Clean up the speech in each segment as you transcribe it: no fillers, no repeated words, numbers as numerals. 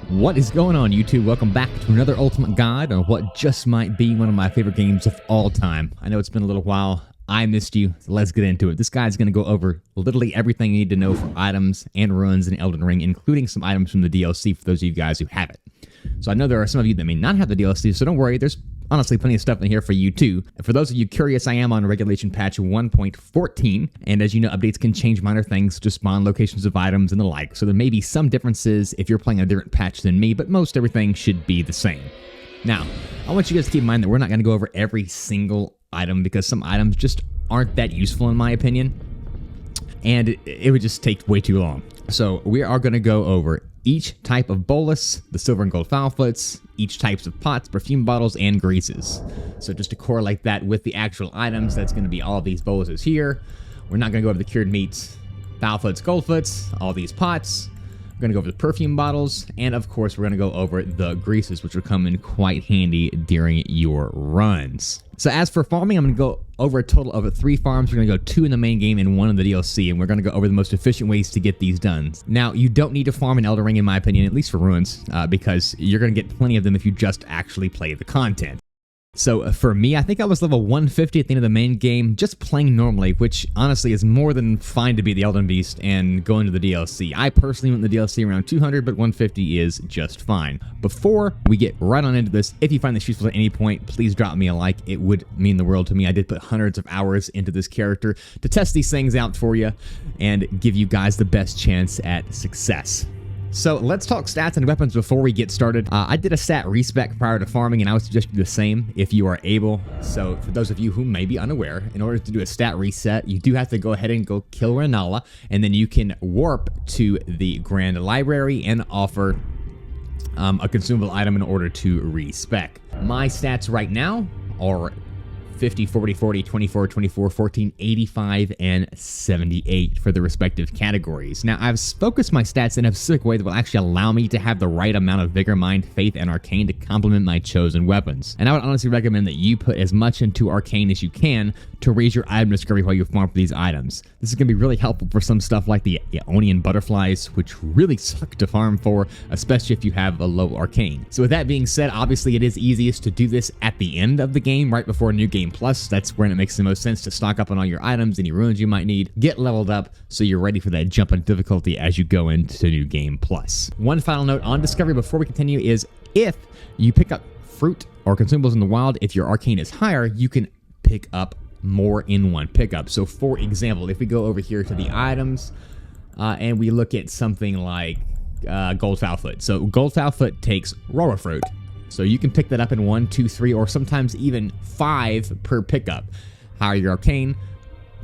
What is going on, YouTube? Welcome back to another Ultimate Guide on what just might be one of my favorite games of all time. I know it's been a little while. I missed you, so let's get into it. This guide's going to go over literally everything you need to know for items and runs in Elden Ring, including some items from the DLC for those of you guys who have it. So I know there are some of you that may not have the DLC, so don't worry. There's honestly plenty of stuff in here for you too. And for those of you curious, I am on regulation patch 1.14, and as you know, updates can change minor things to spawn locations of items and the like, so there may be some differences if you're playing a different patch than me, but most everything should be the same. Now, I want you guys to keep in mind that we're not going to go over every single item because some items just aren't that useful in my opinion, and it would just take way too long. So we are going to go over each type of bolus, the silver and gold fowl foots, each types of pots, perfume bottles, and greases. So just to correlate that with the actual items, that's going to be all of these boluses here. We're not going to go over the cured meats, fowl foots, gold foots, all these pots. We're going to go over the perfume bottles, and of course we're going to go over the greases, which will come in quite handy during your runs. So as for farming, I'm going to go over a total of 3 farms. We're going to go 2 in the main game and 1 in the DLC, and we're going to go over the most efficient ways to get these done. Now, you don't need to farm in Elden Ring, in my opinion, at least for ruins, because you're going to get plenty of them if you just actually play the content. So for me, I think I was level 150 at the end of the main game, just playing normally, which honestly is more than fine to be the Elden Beast and go into the DLC. I personally went in the DLC around 200, but 150 is just fine. Before we get right on into this, if you find this useful at any point, please drop me a like. It would mean the world to me. I did put hundreds of hours into this character to test these things out for you and give you guys the best chance at success. So let's talk stats and weapons before we get started. I did a stat respec prior to farming, and I would suggest you do the same if you are able. So for those of you who may be unaware, in order to do a stat reset, you do have to go ahead and go kill Renala, and then you can warp to the Grand Library and offer a consumable item in order to respec. My stats right now are 50, 40, 40, 24, 24, 14, 85, and 78 for the respective categories. Now, I've focused my stats in a specific way that will actually allow me to have the right amount of Vigor, Mind, Faith, and Arcane to complement my chosen weapons. And I would honestly recommend that you put as much into Arcane as you can to raise your item discovery while you farm for these items. This is going to be really helpful for some stuff like the Aeonian Butterflies, which really suck to farm for, especially if you have a low Arcane. So with that being said, obviously it is easiest to do this at the end of the game, right before New Game Plus. That's when it makes the most sense to stock up on all your items, any runes you might need, get leveled up so you're ready for that jump in difficulty as you go into New Game Plus. One final note on discovery before we continue is if you pick up fruit or consumables in the wild, if your Arcane is higher, you can pick up more in one pickup. So for example, if we go over here to the items and we look at something like gold fowl foot. So gold fowl foot takes Rora fruit. So you can pick that up in 1, 2, 3, or sometimes even 5 per pickup. Higher your Arcane,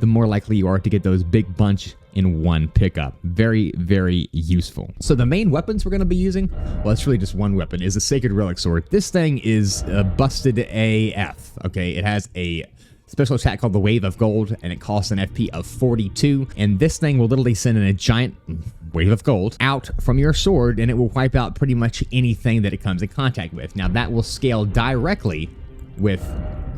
the more likely you are to get those big bunch in one pickup. Very, very useful. So the main weapons we're going to be using, well, it's really just one weapon, is a Sacred Relic Sword. This thing is busted AF, okay? It has a special attack called the Wave of Gold, and it costs an FP of 42, and this thing will literally send in a giant wave of gold out from your sword, and it will wipe out pretty much anything that it comes in contact with. Now, that will scale directly with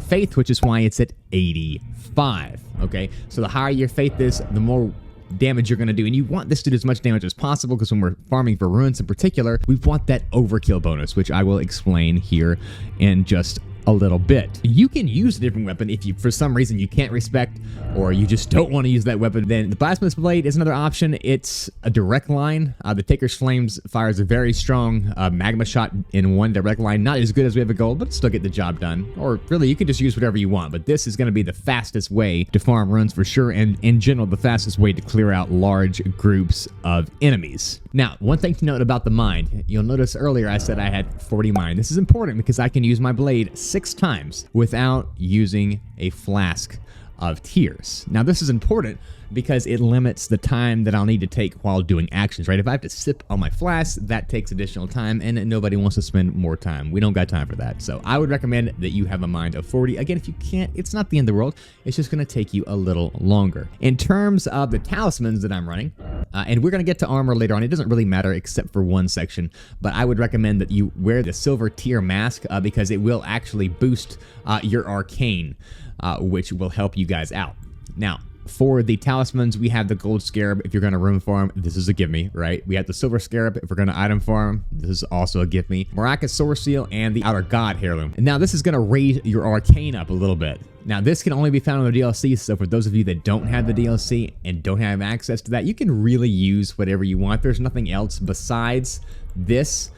Faith, which is why it's at 85, okay? So the higher your Faith is, the more damage you're going to do, and you want this to do as much damage as possible, because when we're farming for runes in particular, we want that overkill bonus, which I will explain here in just a little bit. You can use a different weapon if you, for some reason, you can't respect or you just don't want to use that weapon. Then the Blasphemous Blade is another option. It's a direct line. The Taker's Flames fires a very strong magma shot in one direct line. Not as good as Wave of Gold, but still get the job done. Or really, you can just use whatever you want, but this is going to be the fastest way to farm runes for sure, and in general, the fastest way to clear out large groups of enemies. Now, one thing to note about the mind, you'll notice earlier I said I had 40 mind. This is important because I can use my blade 6 times without using a flask of tears. Now, this is important because it limits the time that I'll need to take while doing actions, right? If I have to sip on my flask, that takes additional time, and nobody wants to spend more time. We don't got time for that. So I would recommend that you have a mind of 40. Again, if you can't, it's not the end of the world. It's just going to take you a little longer. In terms of the talismans that I'm running, and we're going to get to armor later on. It doesn't really matter except for one section, but I would recommend that you wear the silver tier mask because it will actually boost your Arcane, which will help you guys out. Now, For the talismans, we have the gold scarab. If you're going to room farm, this is a give me, right? We have the silver scarab. If we're going to item farm, this is also a give me. Maracas sword seal and the outer god heirloom. And now this is going to raise your arcane up a little bit. Now this can only be found on the DLC, so for those of you that don't have the DLC and don't have access to that, you can really use whatever you want. There's nothing else besides this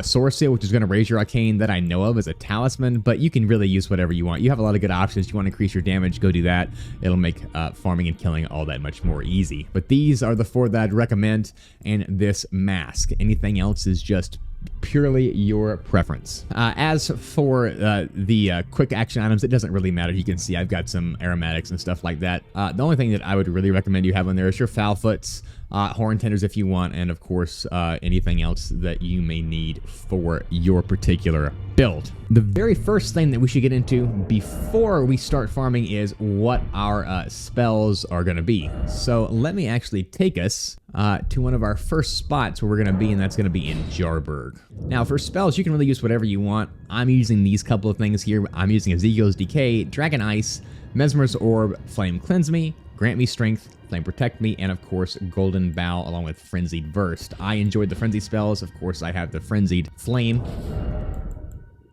sword seal, which is going to raise your arcane, that I know of as a talisman, but you can really use whatever you want. You have a lot of good options. You want to increase your damage, go do that. It'll make farming and killing all that much more easy. But these are the 4 that I'd recommend, and this mask. Anything else is just purely your preference. As for the quick action items, it doesn't really matter. You can see I've got some aromatics and stuff like that. The only thing that I would really recommend you have on there is your fowl foots, horn tenders if you want, and of course anything else that you may need for your particular build. The very first thing that we should get into before we start farming is what our spells are going to be. So let me actually take us to one of our first spots where we're going to be, and that's going to be in Jarburg. Now for spells, you can really use whatever you want. I'm using these couple of things here. I'm using Ezekiel's Decay, Dragon Ice, Mesmer's Orb, Flame Cleanse Me, Grant Me Strength, Flame Protect Me, and of course Golden Bow along with Frenzied Burst. I enjoyed the Frenzy spells. Of course I have the Frenzied Flame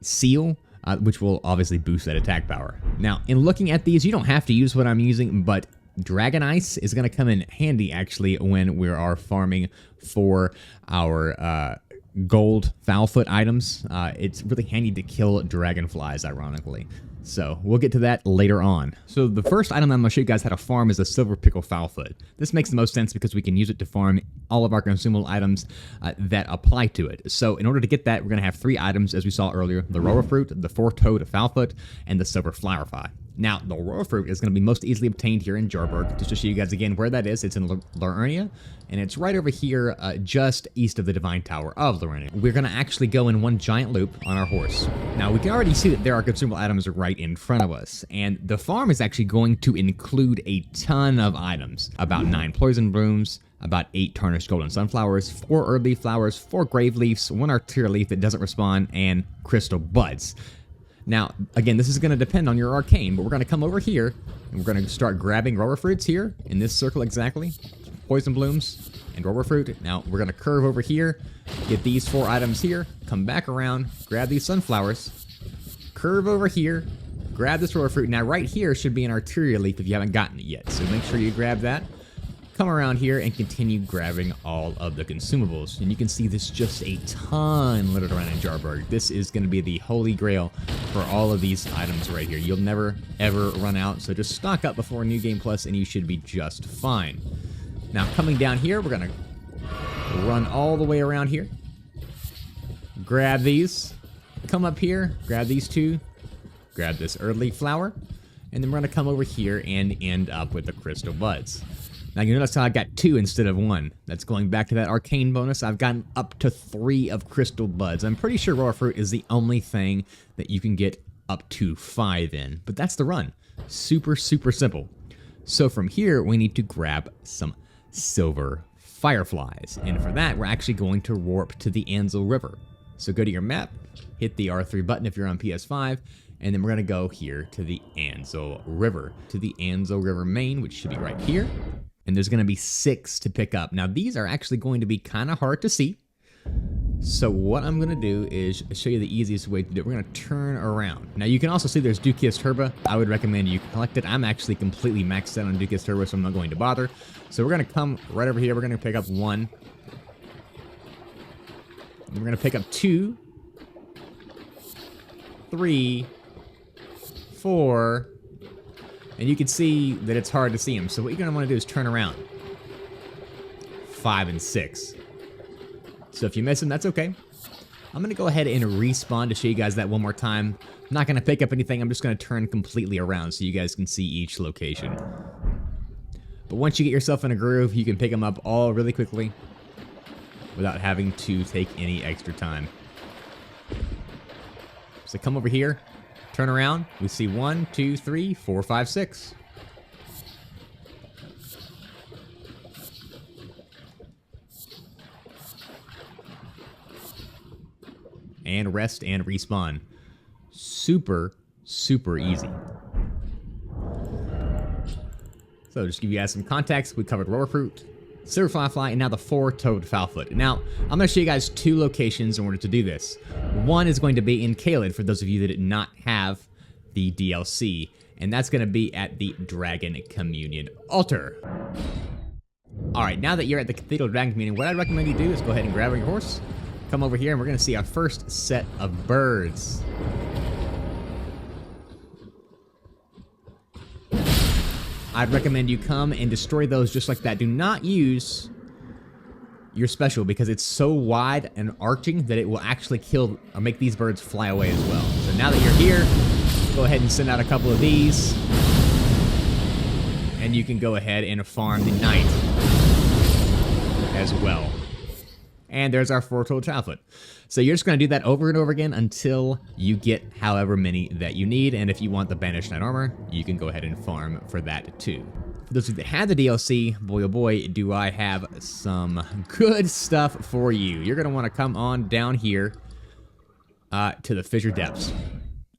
Seal, which will obviously boost that attack power. Now in looking at these, you don't have to use what I'm using, but Dragon Ice is going to come in handy actually when we are farming for our gold Foulfoot items. It's really handy to kill dragonflies, ironically. So we'll get to that later on. So the first item I'm going to show you guys how to farm is a Silver Pickle Foulfoot. This makes the most sense because we can use it to farm all of our consumable items that apply to it. So in order to get that, we're going to have 3 items, as we saw earlier: the Roller Fruit, the 4-toed Foulfoot, and the Silver Flower Fly. Now, the Roller Fruit is going to be most easily obtained here in Jarburg. Just to show you guys again where that is, it's in Liurnia, and it's right over here just east of the Divine Tower of Liurnia. We're going to actually go in one giant loop on our horse. Now, we can already see that there are consumable items right in front of us, and the farm is actually going to include a ton of items. About 9 poison blooms, about 8 tarnished golden sunflowers, 4 herb leaf flowers, 4 grave leaves, 1 arterial leaf that doesn't respond, and crystal buds. Now, again, this is going to depend on your arcane, but we're going to come over here, and we're going to start grabbing roller fruits here, in this circle exactly. Poison blooms and roller fruit. Now, we're going to curve over here, get these 4 items here, come back around, grab these sunflowers, curve over here, grab this roller fruit. Now, right here should be an arterial leaf if you haven't gotten it yet, so make sure you grab that. Come around here and continue grabbing all of the consumables. And you can see there's just a ton littered around in Jarburg. This is going to be the holy grail for all of these items right here. You'll never, ever run out. So just stock up before New Game Plus and you should be just fine. Now, coming down here, we're going to run all the way around here. Grab these. Come up here. Grab these 2. Grab this early flower. And then we're going to come over here and end up with the crystal buds. Now, you notice how I got 2 instead of 1. That's going back to that arcane bonus. I've gotten up to 3 of crystal buds. I'm pretty sure roller fruit is the only thing that you can get up to 5 in. But that's the run. Super, super simple. So from here, we need to grab some silver fireflies. And for that, we're actually going to warp to the Anzil River. So go to your map, hit the R3 button if you're on PS5, and then we're going to go here to the Anzil River. To the Anzil River main, which should be right here. And there's going to be 6 to pick up. Now, these are actually going to be kind of hard to see. So what I'm going to do is show you the easiest way to do it. We're going to turn around. Now, you can also see there's Dukist Herba. I would recommend you collect it. I'm actually completely maxed out on Dukist Herba, so I'm not going to bother. So we're going to come right over here. We're going to pick up 1. And we're going to pick up 2, 3, 4... And you can see that it's hard to see them. So what you're going to want to do is turn around. 5 and 6. So if you miss them, that's okay. I'm going to go ahead and respawn to show you guys that one more time. I'm not going to pick up anything. I'm just going to turn completely around so you guys can see each location. But once you get yourself in a groove, you can pick them up all really quickly without having to take any extra time. So come over here. Turn around, we see 1, 2, 3, 4, 5, 6. And rest and respawn. Super, super easy. So just to give you guys some context, we covered Roar Fruit, Silver Firefly, and now the 4-toed Fowl Foot. Now, I'm going to show you guys 2 locations in order to do this. One is going to be in Caelid, for those of you that did not have the DLC, and that's going to be at the Dragon Communion Altar. Alright, now that you're at the Cathedral Dragon Communion, what I'd recommend you do is go ahead and grab your horse, come over here, and we're going to see our first set of birds. I'd recommend you come and destroy those just like that. Do not use your special because it's so wide and arching that it will actually kill or make these birds fly away as well. So now that you're here, go ahead and send out a couple of these. And you can go ahead and farm the knight as well. And there's our 4-toed Fowl Foot. So you're just going to do that over and over again until you get however many that you need. And if you want the Banished Knight Armor, you can go ahead and farm for that too. For those of you that had the DLC, boy oh boy, do I have some good stuff for you. You're going to want to come on down here to the Fissure Depths.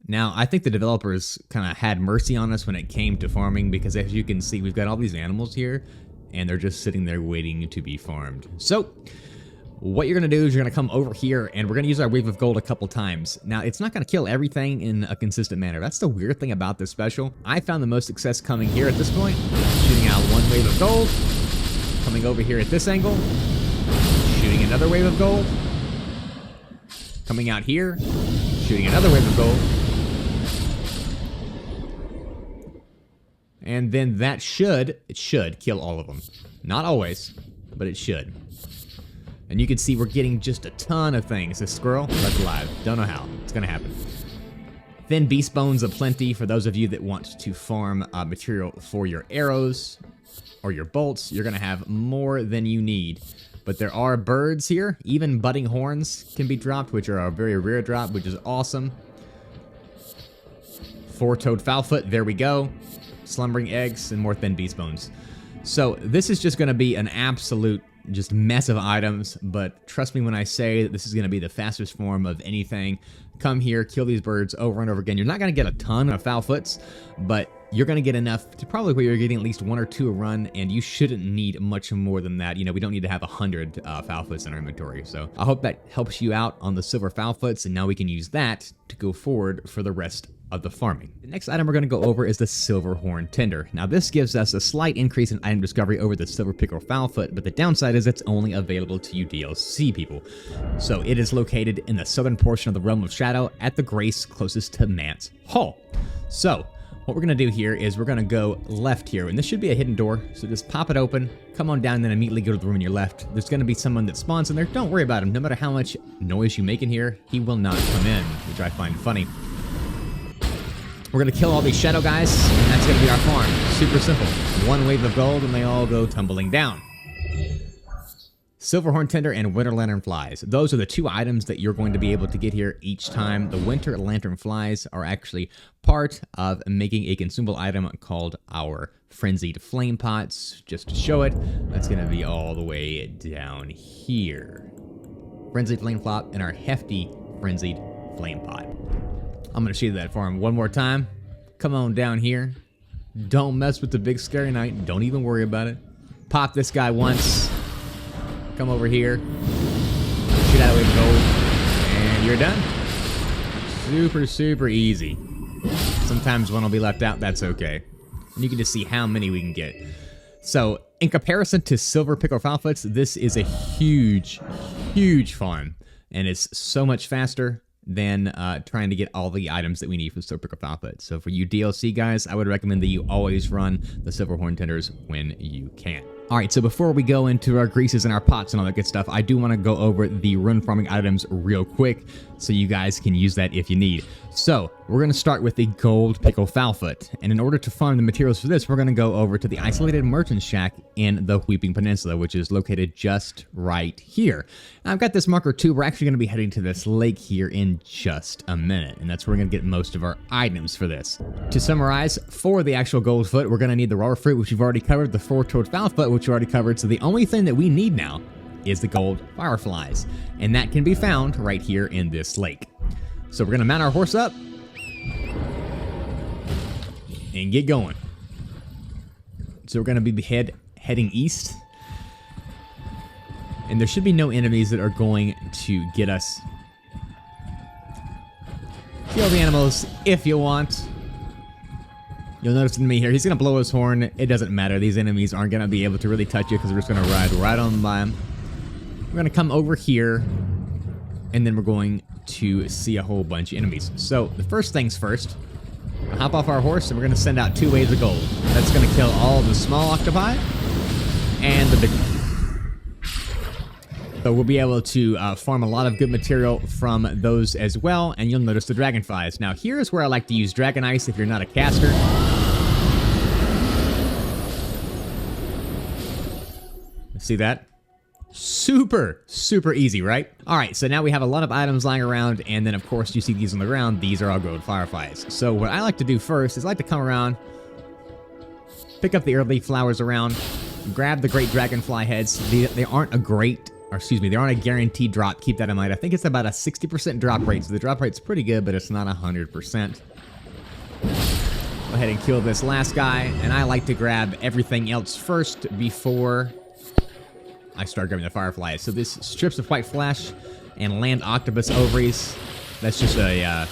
Now, I think the developers kind of had mercy on us when it came to farming because as you can see, we've got all these animals here and they're just sitting there waiting to be farmed. So what you're going to do is you're going to come over here, and we're going to use our Wave of Gold a couple times. Now, it's not going to kill everything in a consistent manner. That's the weird thing about this special. I found the most success coming here at this point, shooting out 1 Wave of Gold, coming over here at this angle, shooting another Wave of Gold, coming out here, shooting another Wave of Gold, and then that should kill all of them. Not always, but it should. And you can see we're getting just a ton of things. This squirrel, that's alive. Don't know how. It's going to happen. Thin beast bones aplenty for those of you that want to farm material for your arrows or your bolts. You're going to have more than you need. But there are birds here. Even budding horns can be dropped, which are a very rare drop, which is awesome. 4-toed Fowl Foot, there we go. Slumbering eggs and more thin beast bones. So this is just going to be an absolute just massive items, but trust me when I say that this is going to be the fastest form of anything. Come here, kill these birds over and over again. You're not going to get a ton of Fowl Foots, but you're going to get enough to probably where you're getting at least 1 or 2 a run, and you shouldn't need much more than that. You know, we don't need to have 100 Fowl Foots in our inventory. So I hope that helps you out on the silver Fowl Foots, and now we can use that to go forward for the rest of the farming. The next item we're going to go over is the Silver Horn Tender. Now this gives us a slight increase in item discovery over the Silver Pickle Fowl Foot, but the downside is it's only available to you DLC people. So it is located in the southern portion of the Realm of Shadow at the Grace closest to Mance Hall. So what we're going to do here is we're going to go left here, and this should be a hidden door, so just pop it open, come on down, and then immediately go to the room on your left. There's going to be someone that spawns in there. Don't worry about him. No matter how much noise you make in here, he will not come in, which I find funny. We're going to kill all these shadow guys, and that's going to be our farm. Super simple. 1 wave of gold, and they all go tumbling down. Silver Horn Tender and Winter Lantern Flies. Those are the 2 items that you're going to be able to get here each time. The Winter Lantern Flies are actually part of making a consumable item called our Frenzied Flame Pots. Just to show it, that's going to be all the way down here. Frenzied Flame Pot and our Hefty Frenzied Flame Pot. I'm going to show you that farm one more time. Come on down here. Don't mess with the big scary knight. Don't even worry about it. Pop this guy once. Come over here. Shoot out a wave of gold. And you're done. Super, super easy. Sometimes one will be left out. That's okay. And you can just see how many we can get. So, in comparison to Silver Pickle Fowl Foots, this is a huge, huge farm. And it's so much faster than trying to get all the items that we need for Silver Pickle Fowl Pot. So for you DLC guys, I would recommend that you always run the Silver Horn Tenders when you can. Alright, so before we go into our greases and our pots and all that good stuff, I do want to go over the rune farming items real quick so you guys can use that if you need. So, we're going to start with the Gold Pickle Fowl Foot, and in order to farm the materials for this, we're going to go over to the Isolated Merchant Shack in the Weeping Peninsula, which is located just right here. Now, I've got this marker too. We're actually going to be heading to this lake here in just a minute, and that's where we're going to get most of our items for this. To summarize, for the actual Gold Foot, we're going to need the Roar Fruit, which we've already covered, the 4-toed Fowl Foot, which we already covered, so the only thing that we need now is the gold fireflies, and that can be found right here in this lake. So we're going to mount our horse up and get going. So we're going to be heading east. And there should be no enemies that are going to get us. Kill the animals if you want. You'll notice in me here, he's going to blow his horn. It doesn't matter. These enemies aren't going to be able to really touch you because we're just going to ride right on by them. We're going to come over here, and then we're going to see a whole bunch of enemies. So the first things first, we'll hop off our horse, and we're going to send out 2 waves of gold. That's going to kill all the small octopi and the big one. So we'll be able to farm a lot of good material from those as well, and you'll notice the dragonflies. Now here's where I like to use dragon ice if you're not a caster. See that? Super easy, right? All right, so now we have a lot of items lying around, and then of course you see these on the ground. These are all gold fireflies. So what I like to do first is I like to come around, pick up the early flowers around, grab the great dragonfly heads. They aren't a great, or excuse me, they aren't a guaranteed drop. Keep that in mind. I think it's about a 60% drop rate, so the drop rate's pretty good, but it's not 100%. Go ahead and kill this last guy, and I like to grab everything else first before I start grabbing the fireflies. So this strips of white flesh and land octopus ovaries. That's just a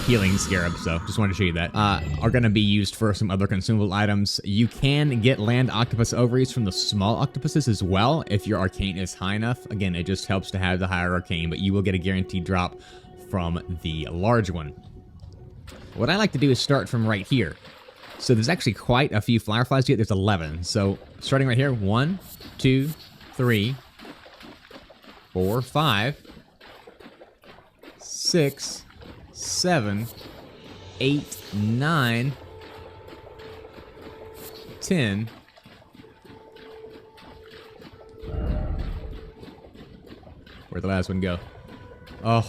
healing scarab, so just wanted to show you that. Are going to be used for some other consumable items. You can get land octopus ovaries from the small octopuses as well if your arcane is high enough. Again, it just helps to have the higher arcane, but you will get a guaranteed drop from the large one. What I like to do is start from right here. So there's actually quite a few fireflies to get. There's 11. So starting right here, 1, 2, 3, 4, 5, 6, 7, 8, 9, 10. Where'd the last one go? Oh.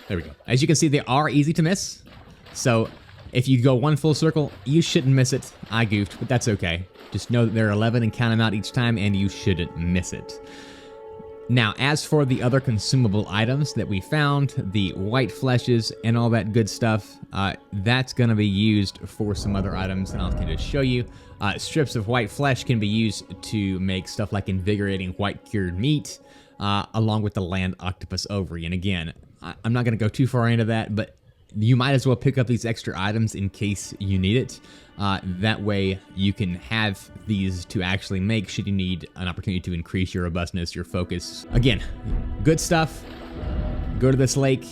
There we go. As you can see, they are easy to miss. So if you go one full circle, you shouldn't miss it. I goofed, but that's okay. Just know that there are 11 and count them out each time, and you shouldn't miss it. Now, as for the other consumable items that we found, the white fleshes and all that good stuff, that's going to be used for some other items, and I can just show you. Strips of white flesh can be used to make stuff like invigorating white cured meat, along with the land octopus ovary. And again, I'm not going to go too far into that, but you might as well pick up these extra items in case you need it. That way you can have these to actually make should you need an opportunity to increase your robustness, your focus. Again, good stuff. Go to this lake.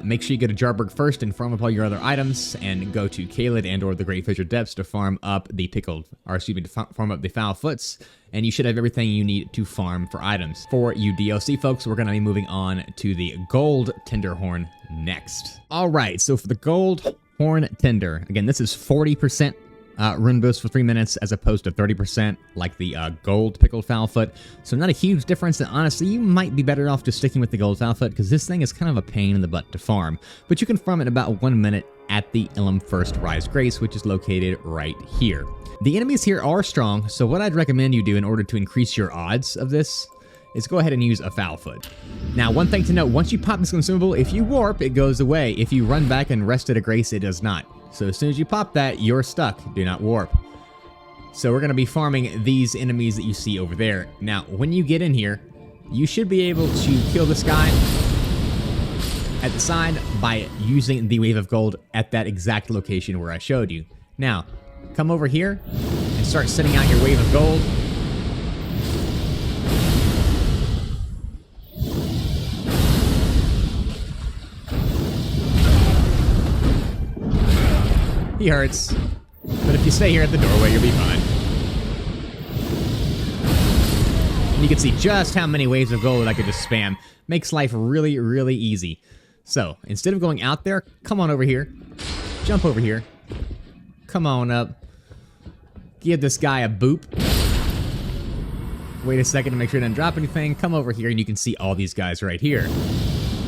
Make sure you go to Jarberg first and farm up all your other items, and go to Kaled and or the Great Fissure Depths to farm up the pickled, or excuse me, to farm up the foul foots, and you should have everything you need to farm for items. For you DLC folks, we're going to be moving on to the Gold Tenderhorn next. All right, so for the Gold Horn Tender, again, this is 40% rune boost for 3 minutes as opposed to 30% like the gold pickled fowl foot. So not a huge difference, and honestly, you might be better off just sticking with the gold fowl foot because this thing is kind of a pain in the butt to farm. But you can farm it in about 1 minute at the Elden First Rise Grace, which is located right here. The enemies here are strong, so what I'd recommend you do in order to increase your odds of this is go ahead and use a foul foot. Now, one thing to note, once you pop this consumable, if you warp, it goes away. If you run back and rest at a grace, it does not. So as soon as you pop that, you're stuck. Do not warp. So we're going to be farming these enemies that you see over there. Now, when you get in here, you should be able to kill this guy at the side by using the Wave of Gold at that exact location where I showed you. Now, come over here and start sending out your Wave of Gold. He hurts, but if you stay here at the doorway, you'll be fine. And you can see just how many waves of gold I could just spam. Makes life really, really easy. So, instead of going out there, come on over here. Jump over here. Come on up. Give this guy a boop. Wait a second to make sure it doesn't drop anything. Come over here and you can see all these guys right here.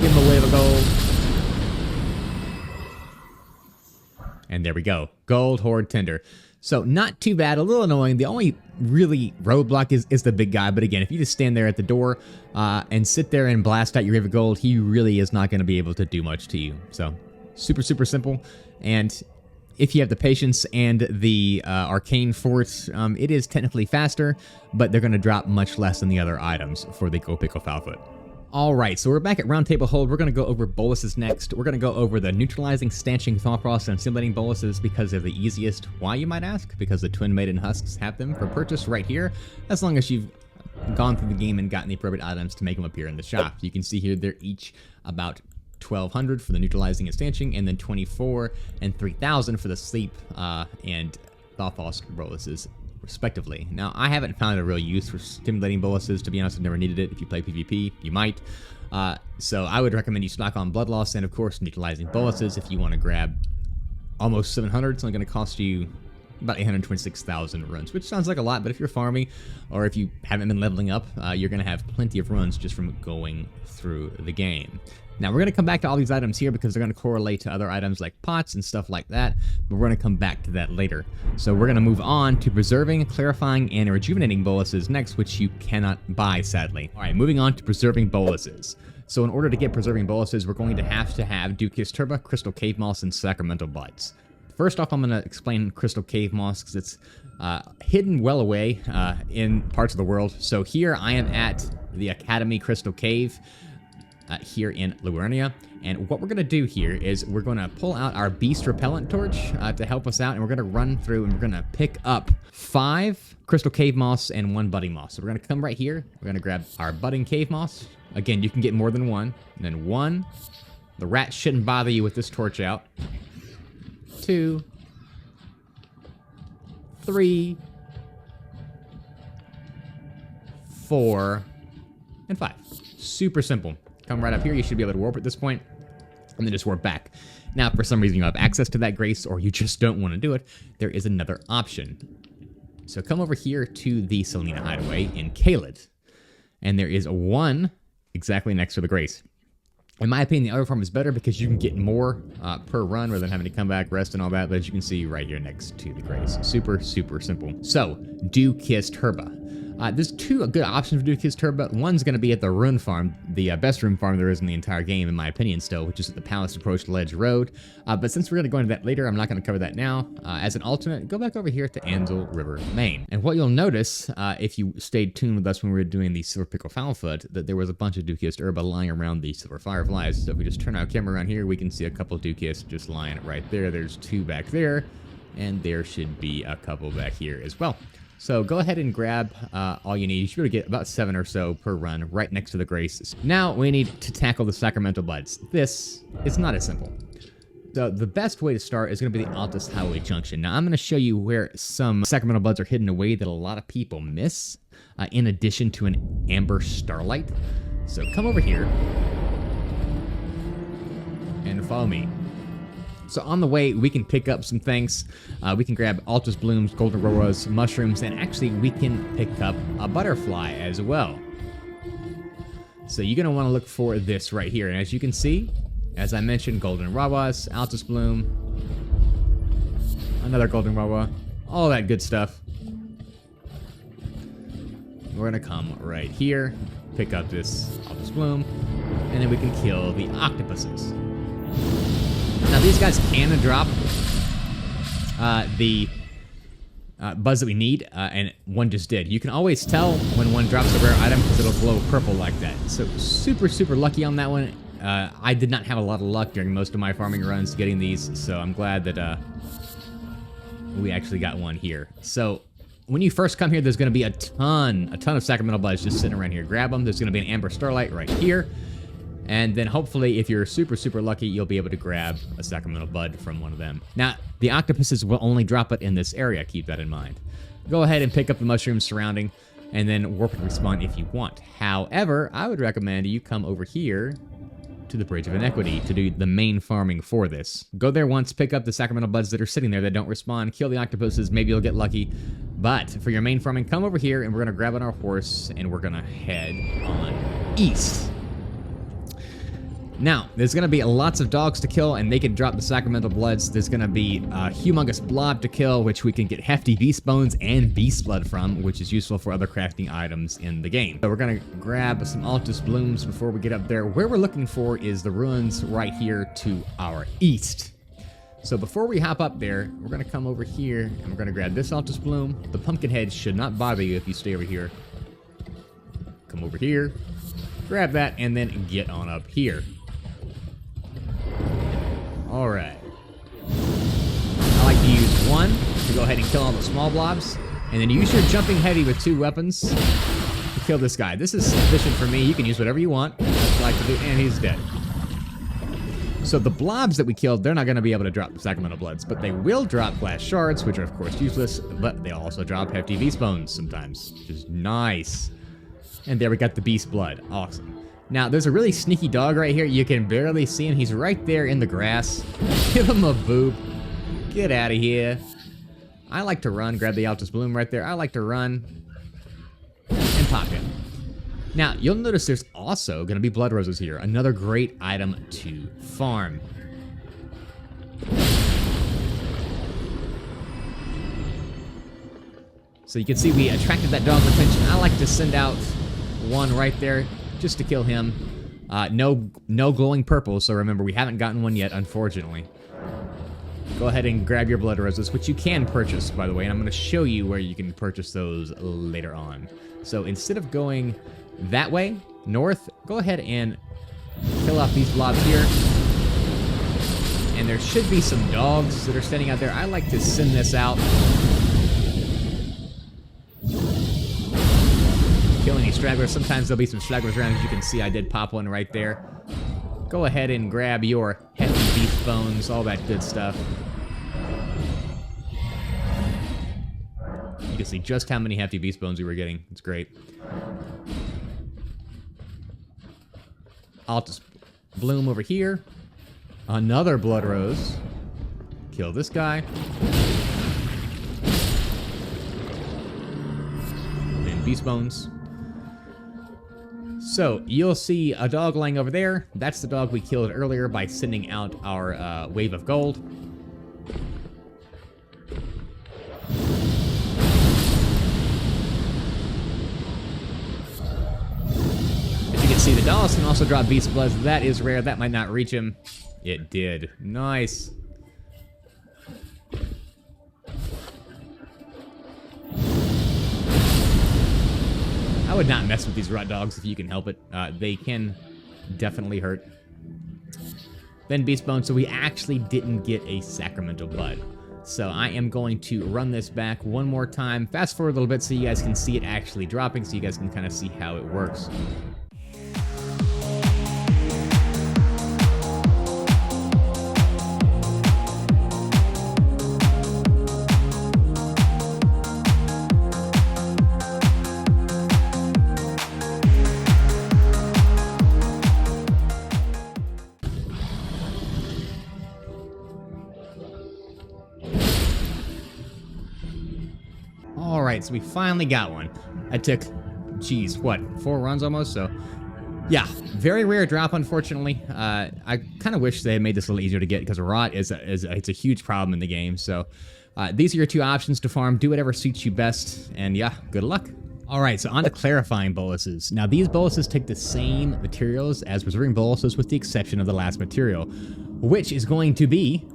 Give him a wave of gold. And there we go. Gold Horde Tender. So not too bad, a little annoying. The only really roadblock is the big guy. But again, if you just stand there at the door and sit there and blast out your Wave of Gold, he really is not going to be able to do much to you. So Super, super simple. And if you have the patience and the arcane force, it is technically faster, but they're going to drop much less than the other items for the Go Pickle Fowl Foot. Alright, so we're back at Round Table Hold. We're going to go over boluses next. We're going to go over the neutralizing, stanching, thaw frost, and stimulating boluses because they're the easiest. Why, you might ask? Because the Twin Maiden Husks have them for purchase right here, as long as you've gone through the game and gotten the appropriate items to make them appear in the shop. You can see here they're each about 1,200 for the neutralizing and stanching, and then 24 and 3,000 for the sleep and thaw frost boluses, respectively. Now, I haven't found a real use for stimulating boluses. To be honest, I've never needed it. If you play PvP, you might. So I would recommend you stock on blood loss and, of course, neutralizing boluses if you want to grab almost 700. It's only going to cost you about 826,000 runs, which sounds like a lot, but if you're farming or if you haven't been leveling up, you're going to have plenty of runs just from going through the game. Now, we're going to come back to all these items here because they're going to correlate to other items like pots and stuff like that, but we're going to come back to that later. So we're going to move on to preserving, clarifying, and rejuvenating boluses next, which you cannot buy, sadly. All right, moving on to preserving boluses. So in order to get preserving boluses, we're going to have Duke's Turba, Crystal Cave Moss, and Sacramental Buds. First off, I'm going to explain Crystal Cave Moss because it's hidden well away in parts of the world. So here I am at the Academy Crystal Cave here in Liurnia, and what we're going to do here is we're going to pull out our Beast Repellent Torch to help us out, and we're going to run through and we're going to pick up 5 Crystal Cave Moss and 1 Budding Moss. So we're going to come right here, we're going to grab our Budding Cave Moss. Again, you can get more than one, and then 1. The rat shouldn't bother you with this torch out. 2, 3, 4, and 5. Super simple. Come right up here, you should be able to warp at this point, and then just warp back. Now, if for some reason you have access to that grace, or you just don't want to do it, there is another option. So come over here to the Selena Hideaway in Caelid, and there is a 1 exactly next to the grace. In my opinion, the other form is better because you can get more per run rather than having to come back, rest, and all that, but as you can see right here next to the grace. Super, super simple. So, Duke's Turba. There's 2 good options for Duke's Turba. One's going to be at the Rune Farm, the best rune farm there is in the entire game, in my opinion still, which is at the Palace Approach Ledge Road. But since we're going to go into that later, I'm not going to cover that now. As an alternate, go back over here to Ansel River, Maine. And what you'll notice, if you stayed tuned with us when we were doing the Silver Pickle Fowl Foot, that there was a bunch of Duke's Turba lying around the Silver Fireflies. So if we just turn our camera around here, we can see a couple Duke's just lying right there. There's 2 back there, and there should be a couple back here as well. So go ahead and grab all you need. You should be able to get about 7 or so per run right next to the graces. Now we need to tackle the Sacramental Buds. This is not as simple. The best way to start is going to be the Altus Highway Junction. Now I'm going to show you where some Sacramental Buds are hidden away that a lot of people miss, in addition to an Amber Starlight. So come over here and follow me. So on the way, we can pick up some things. We can grab Altus Blooms, Golden Auroras, Mushrooms, and actually we can pick up a Butterfly as well. So you're going to want to look for this right here. And as you can see, as I mentioned, Golden Auroras, Altus Bloom, another Golden Aurora, all that good stuff. We're going to come right here, pick up this Altus Bloom, and then we can kill the octopuses. Now these guys can drop the buds that we need, and one just did. You can always tell when one drops a rare item because it'll glow purple like that. So super, super lucky on that one. I did not have a lot of luck during most of my farming runs getting these, so I'm glad that we actually got one here. So when you first come here, there's going to be a ton of Sacramental Buds just sitting around here. Grab them. There's going to be an Amber Starlight right here. And then hopefully, if you're super, super lucky, you'll be able to grab a Sacramental Bud from one of them. Now, the octopuses will only drop it in this area. Keep that in mind. Go ahead and pick up the mushrooms surrounding, and then warp and respawn if you want. However, I would recommend you come over here to the Bridge of Inequity to do the main farming for this. Go there once, pick up the Sacramental Buds that are sitting there that don't respawn, kill the octopuses, maybe you'll get lucky. But for your main farming, come over here, and we're going to grab on our horse, and we're going to head on east. Now, there's going to be lots of dogs to kill, and they can drop the Sacramental Bloods. There's going to be a humongous blob to kill, which we can get hefty beast bones and beast blood from, which is useful for other crafting items in the game. So we're going to grab some Altus Blooms before we get up there. Where we're looking for is the ruins right here to our east. So before we hop up there, we're going to come over here, and we're going to grab this Altus Bloom. The pumpkin head should not bother you if you stay over here. Come over here, grab that, and then get on up here. Alright. I like to use one to go ahead and kill all the small blobs, and then use your jumping heavy with 2 weapons to kill this guy. This is sufficient for me. You can use whatever you want. That's what I like to do, and he's dead. So the blobs that we killed, they're not going to be able to drop the Sacramental Bloods, but they will drop glass shards, which are of course useless, but they also drop hefty beast bones sometimes, which is nice. And there we got the beast blood. Awesome. Now, there's a really sneaky dog right here. You can barely see him. He's right there in the grass. Give him a boop. Get out of here. I like to run. Grab the Altus Bloom right there. I like to run and pop him. Now, you'll notice there's also going to be blood roses here. Another great item to farm. So you can see we attracted that dog's attention. I like to send out one right there just to kill him. No glowing purple, so remember, we haven't gotten one yet, unfortunately. Go ahead and grab your blood roses, which you can purchase, by the way, and I'm going to show you where you can purchase those later on. So instead of going that way, north, go ahead and kill off these blobs here. And there should be some dogs that are standing out there. I like to send this out. Kill any stragglers. Sometimes there'll be some stragglers around. As you can see, I did pop one right there. Go ahead and grab your hefty beast bones, all that good stuff. You can see just how many hefty beast bones we were getting. It's great. Altus Bloom over here. Another blood rose. Kill this guy. Then beast bones. So, you'll see a dog laying over there. That's the dog we killed earlier by sending out our wave of gold. As you can see, the dolls can also drop beast bloods. That is rare. That might not reach him. It did. Nice. I would not mess with these rot dogs if you can help it. They can definitely hurt. Then beast bone, so we actually didn't get a Sacramental Blood. So I am going to run this back one more time. Fast forward a little bit so you guys can see it actually dropping, so you guys can kind of see how it works. Alright, so we finally got one. It took, geez, what, 4 runs almost? So, yeah, very rare drop, unfortunately. I kind of wish they had made this a little easier to get, because rot it's a huge problem in the game. So, these are your 2 options to farm. Do whatever suits you best, and yeah, good luck. Alright, so on to clarifying boluses. Now, these boluses take the same materials as preserving boluses, with the exception of the last material, which is going to be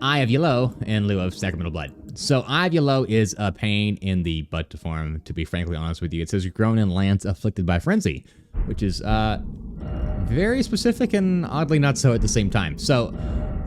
Eye of Yellow in lieu of Sacramental Blood. So, Eye of Yellow is a pain in the butt to farm, to be frankly honest with you. It says you're grown in lands afflicted by frenzy, which is very specific and oddly not so at the same time. So,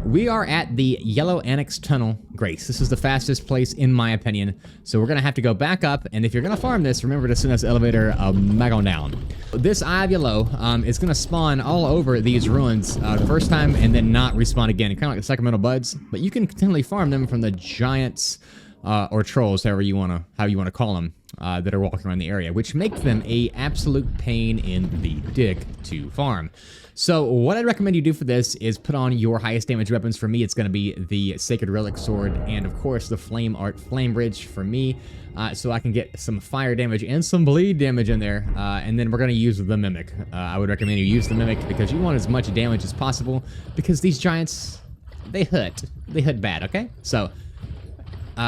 we are at the Yellow Annex Tunnel, Grace. This is the fastest place, in my opinion. So we're going to have to go back up, and if you're going to farm this, remember to send us elevator back on down. This Eye of Yellow is going to spawn all over these ruins the first time, and then not respawn again. Kind of like the Sacramental Buds, but you can continually farm them from the giants or trolls, however you want to call them. that are walking around the area, which make them a absolute pain in the dick to farm. So what I'd recommend you do for this is put on your highest damage weapons. For me, it's going to be the Sacred Relic Sword and, of course, the Flame Art Flame Bridge for me, so I can get some fire damage and some bleed damage in there, and then we're going to use the Mimic. I would recommend you use the Mimic because you want as much damage as possible, because these giants, they hurt. They hurt bad, okay? So,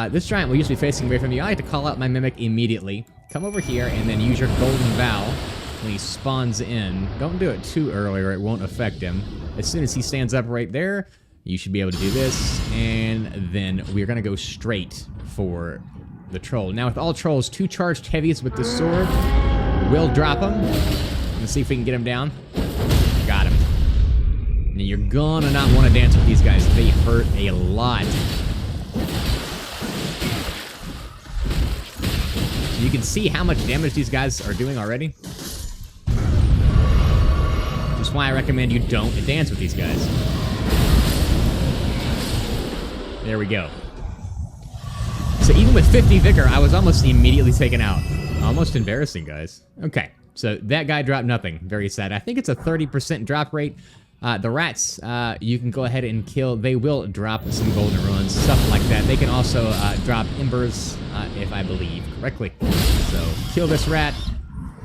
this giant will usually be facing away from you. I like to call out my Mimic immediately. Come over here and then use your Golden Vow. When he spawns in, don't do it too early or it won't affect him. As soon as he stands up right there, you should be able to do this, and then we're going to go straight for the troll. Now, with all trolls, 2 charged heavies with the sword will drop him. Let's see if we can get him down. Got him. Now, you're gonna not want to dance with these guys. They hurt a lot. So you can see how much damage these guys are doing already. That's why I recommend you don't dance with these guys. There we go. So even with 50 Vicar, I was almost immediately taken out. Almost embarrassing, guys. Okay, so that guy dropped nothing. Very sad. I think it's a 30% drop rate. The rats, you can go ahead and kill. They will drop some golden ruins, stuff like that. They can also drop embers, if I believe correctly. So kill this rat.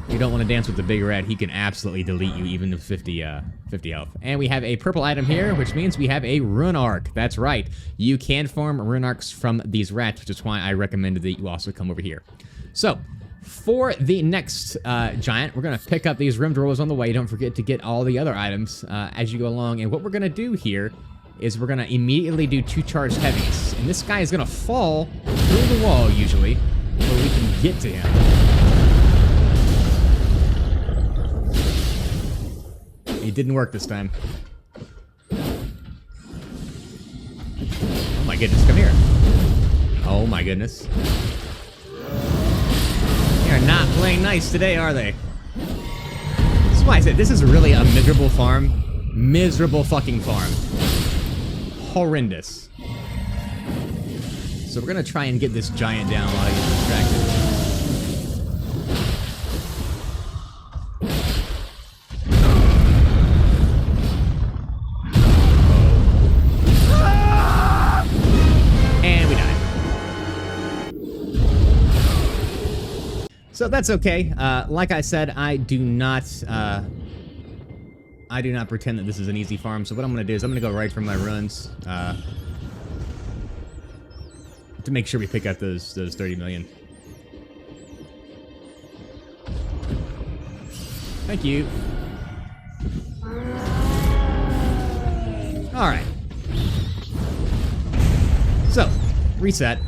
You don't want to dance with the big rat. He can absolutely delete you even with 50 health. And we have a purple item here, which means we have a rune arc. That's right. You can farm rune arcs from these rats, which is why I recommended that you also come over here. So, for the next giant, we're going to pick up these rimmed rolls on the way. Don't forget to get all the other items as you go along. And what we're going to do here is we're going to immediately do 2 charged heavies. And this guy is going to fall through the wall, usually, so we can get to him. It didn't work this time. Oh my goodness, come here. Oh my goodness. They're not playing nice today, are they? This is why I said this is really a miserable farm. Miserable fucking farm. Horrendous. So we're gonna try and get this giant down while he's distracted. So that's okay. Like I said, I do not pretend that this is an easy farm. So what I'm going to do is I'm going to go right for my runs to make sure we pick up those 30 million. Thank you. All right. So reset.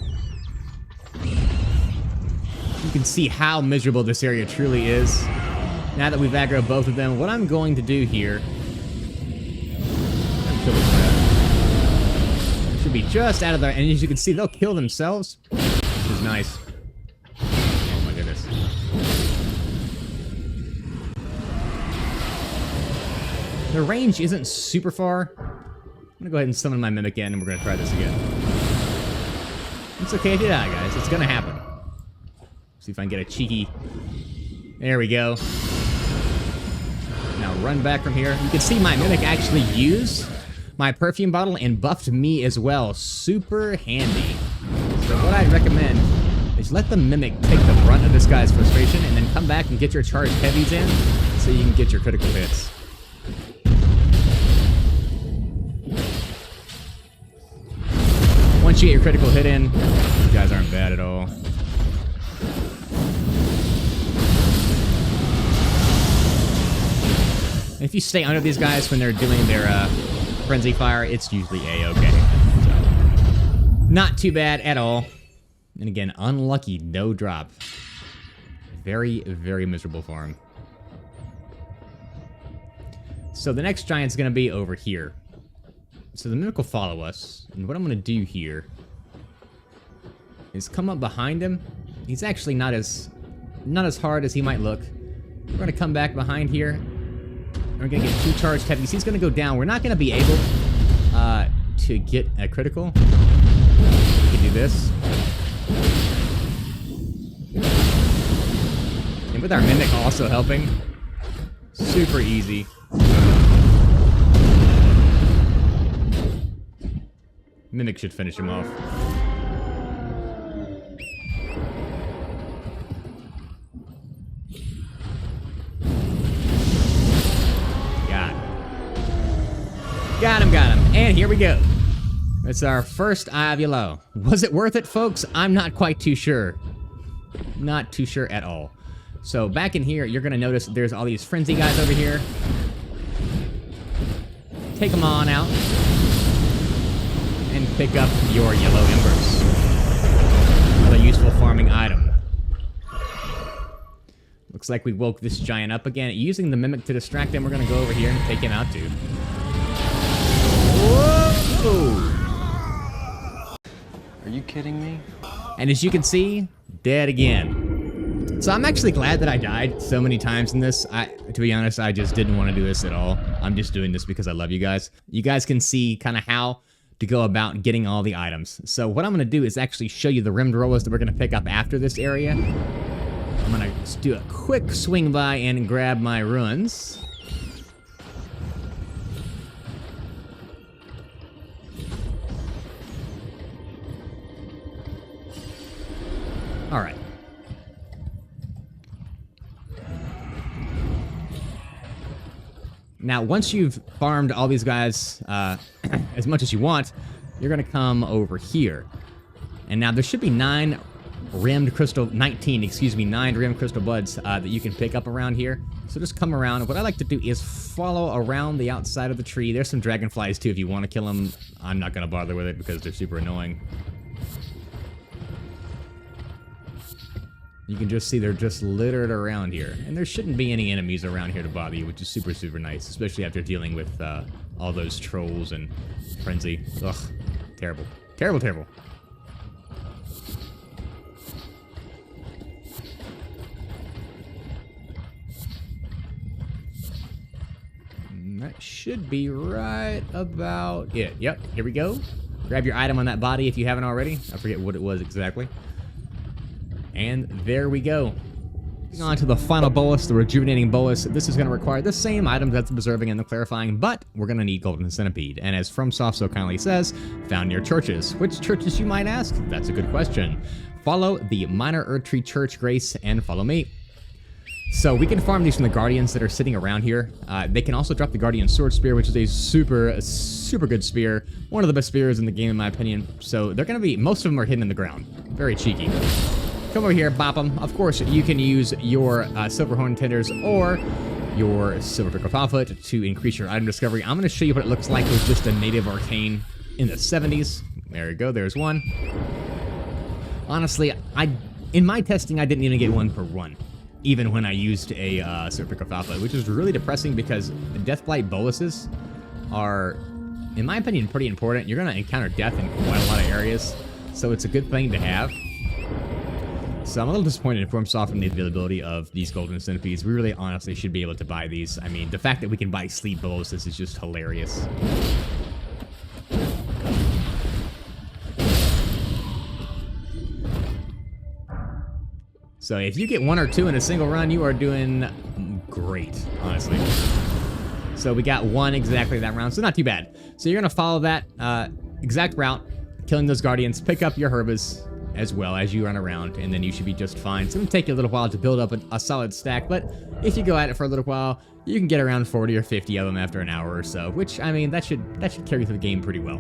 You can see how miserable this area truly is. Now that we've aggroed both of them, what I'm going to do here... should be just out of there, and as you can see, they'll kill themselves, which is nice. Oh my goodness. The range isn't super far. I'm gonna go ahead and summon my Mimic in, and we're gonna try this again. It's okay if you die, guys. It's gonna happen. See if I can get a cheeky... There we go. Now run back from here. You can see my Mimic actually used my perfume bottle and buffed me as well. Super handy. So what I'd recommend is let the Mimic take the brunt of this guy's frustration and then come back and get your charged heavies in so you can get your critical hits. Once you get your critical hit in, these guys aren't bad at all. If you stay under these guys when they're doing their Frenzied Fire, it's usually A-okay. So, not too bad at all. And again, unlucky, no drop. Very, very miserable farm. So the next giant's going to be over here. So the Mimic will follow us. And what I'm going to do here is come up behind him. He's actually not as hard as he might look. We're going to come back behind here. We're going to get 2 charged heavies. He's going to go down. We're not going to be able to get a critical. We can do this. With our Mimic also helping. Super easy. Mimic should finish him off. Got him. And here we go. It's our first Eye of Yellow. Was it worth it, folks? I'm not quite too sure. Not too sure at all. So back in here, you're gonna notice there's all these frenzy guys over here. Take them on out. And pick up your yellow embers. Another useful farming item. Looks like we woke this giant up again. Using the Mimic to distract him, we're gonna go over here and take him out too. Whoa! Are you kidding me? And as you can see, dead again. So I'm actually glad that I died so many times in this. To be honest, I just didn't want to do this at all. I'm just doing this because I love you guys. You guys can see kind of how to go about getting all the items. So what I'm going to do is actually show you the rimmed rollers that we're going to pick up after this area. I'm going to just do a quick swing by and grab my ruins. All right. Now, once you've farmed all these guys as much as you want, you're going to come over here. And now there should be 19 rimmed crystal buds that you can pick up around here. So just come around. What I like to do is follow around the outside of the tree. There's some dragonflies too if you want to kill them. I'm not going to bother with it because they're super annoying. You can just see they're just littered around here. And there shouldn't be any enemies around here to bother you, which is super, super nice, especially after dealing with all those trolls and frenzy. Ugh, terrible. Terrible, terrible. And that should be right about it. Yep, here we go. Grab your item on that body if you haven't already. I forget what it was exactly. And there we go. Moving on to the final bolus, the Rejuvenating Bolus. This is going to require the same items that's the Preserving and the Clarifying, but we're going to need Golden Centipede. And as FromSoft so kindly says, found near churches. Which churches, you might ask? That's a good question. Follow the Minor Erdtree Church Grace and follow me. So we can farm these from the Guardians that are sitting around here. They can also drop the Guardian Sword Spear, which is a super good spear. One of the best spears in the game, in my opinion. So they're going to be, most of them are hidden in the ground. Very cheeky. Come over here, bop them. Of course, you can use your Silver Horn Tenders or your Silver Pickle Fowl Foot to increase your item discovery. I'm going to show you what it looks like with just a native arcane in the 70s. There we go, there's one. Honestly, in my testing, I didn't even get one per run, even when I used a Silver Pickle Fowl Foot, which is really depressing because the Deathblight boluses are, in my opinion, pretty important. You're going to encounter death in quite a lot of areas, so it's a good thing to have. So I'm a little disappointed in FromSoft in the availability of these Golden Centipedes. We really honestly should be able to buy these. I mean, the fact that we can buy Sleep Boluses is just hilarious. So if you get one or two in a single run, you are doing great, honestly. So we got one exactly that round, so not too bad. So you're going to follow that exact route, killing those Guardians, pick up your Herbas as well as you run around, and then you should be just fine. It's going to take you a little while to build up a solid stack, but if you go at it for a little while, you can get around 40 or 50 of them after an hour or so, which, I mean, that should carry through the game pretty well.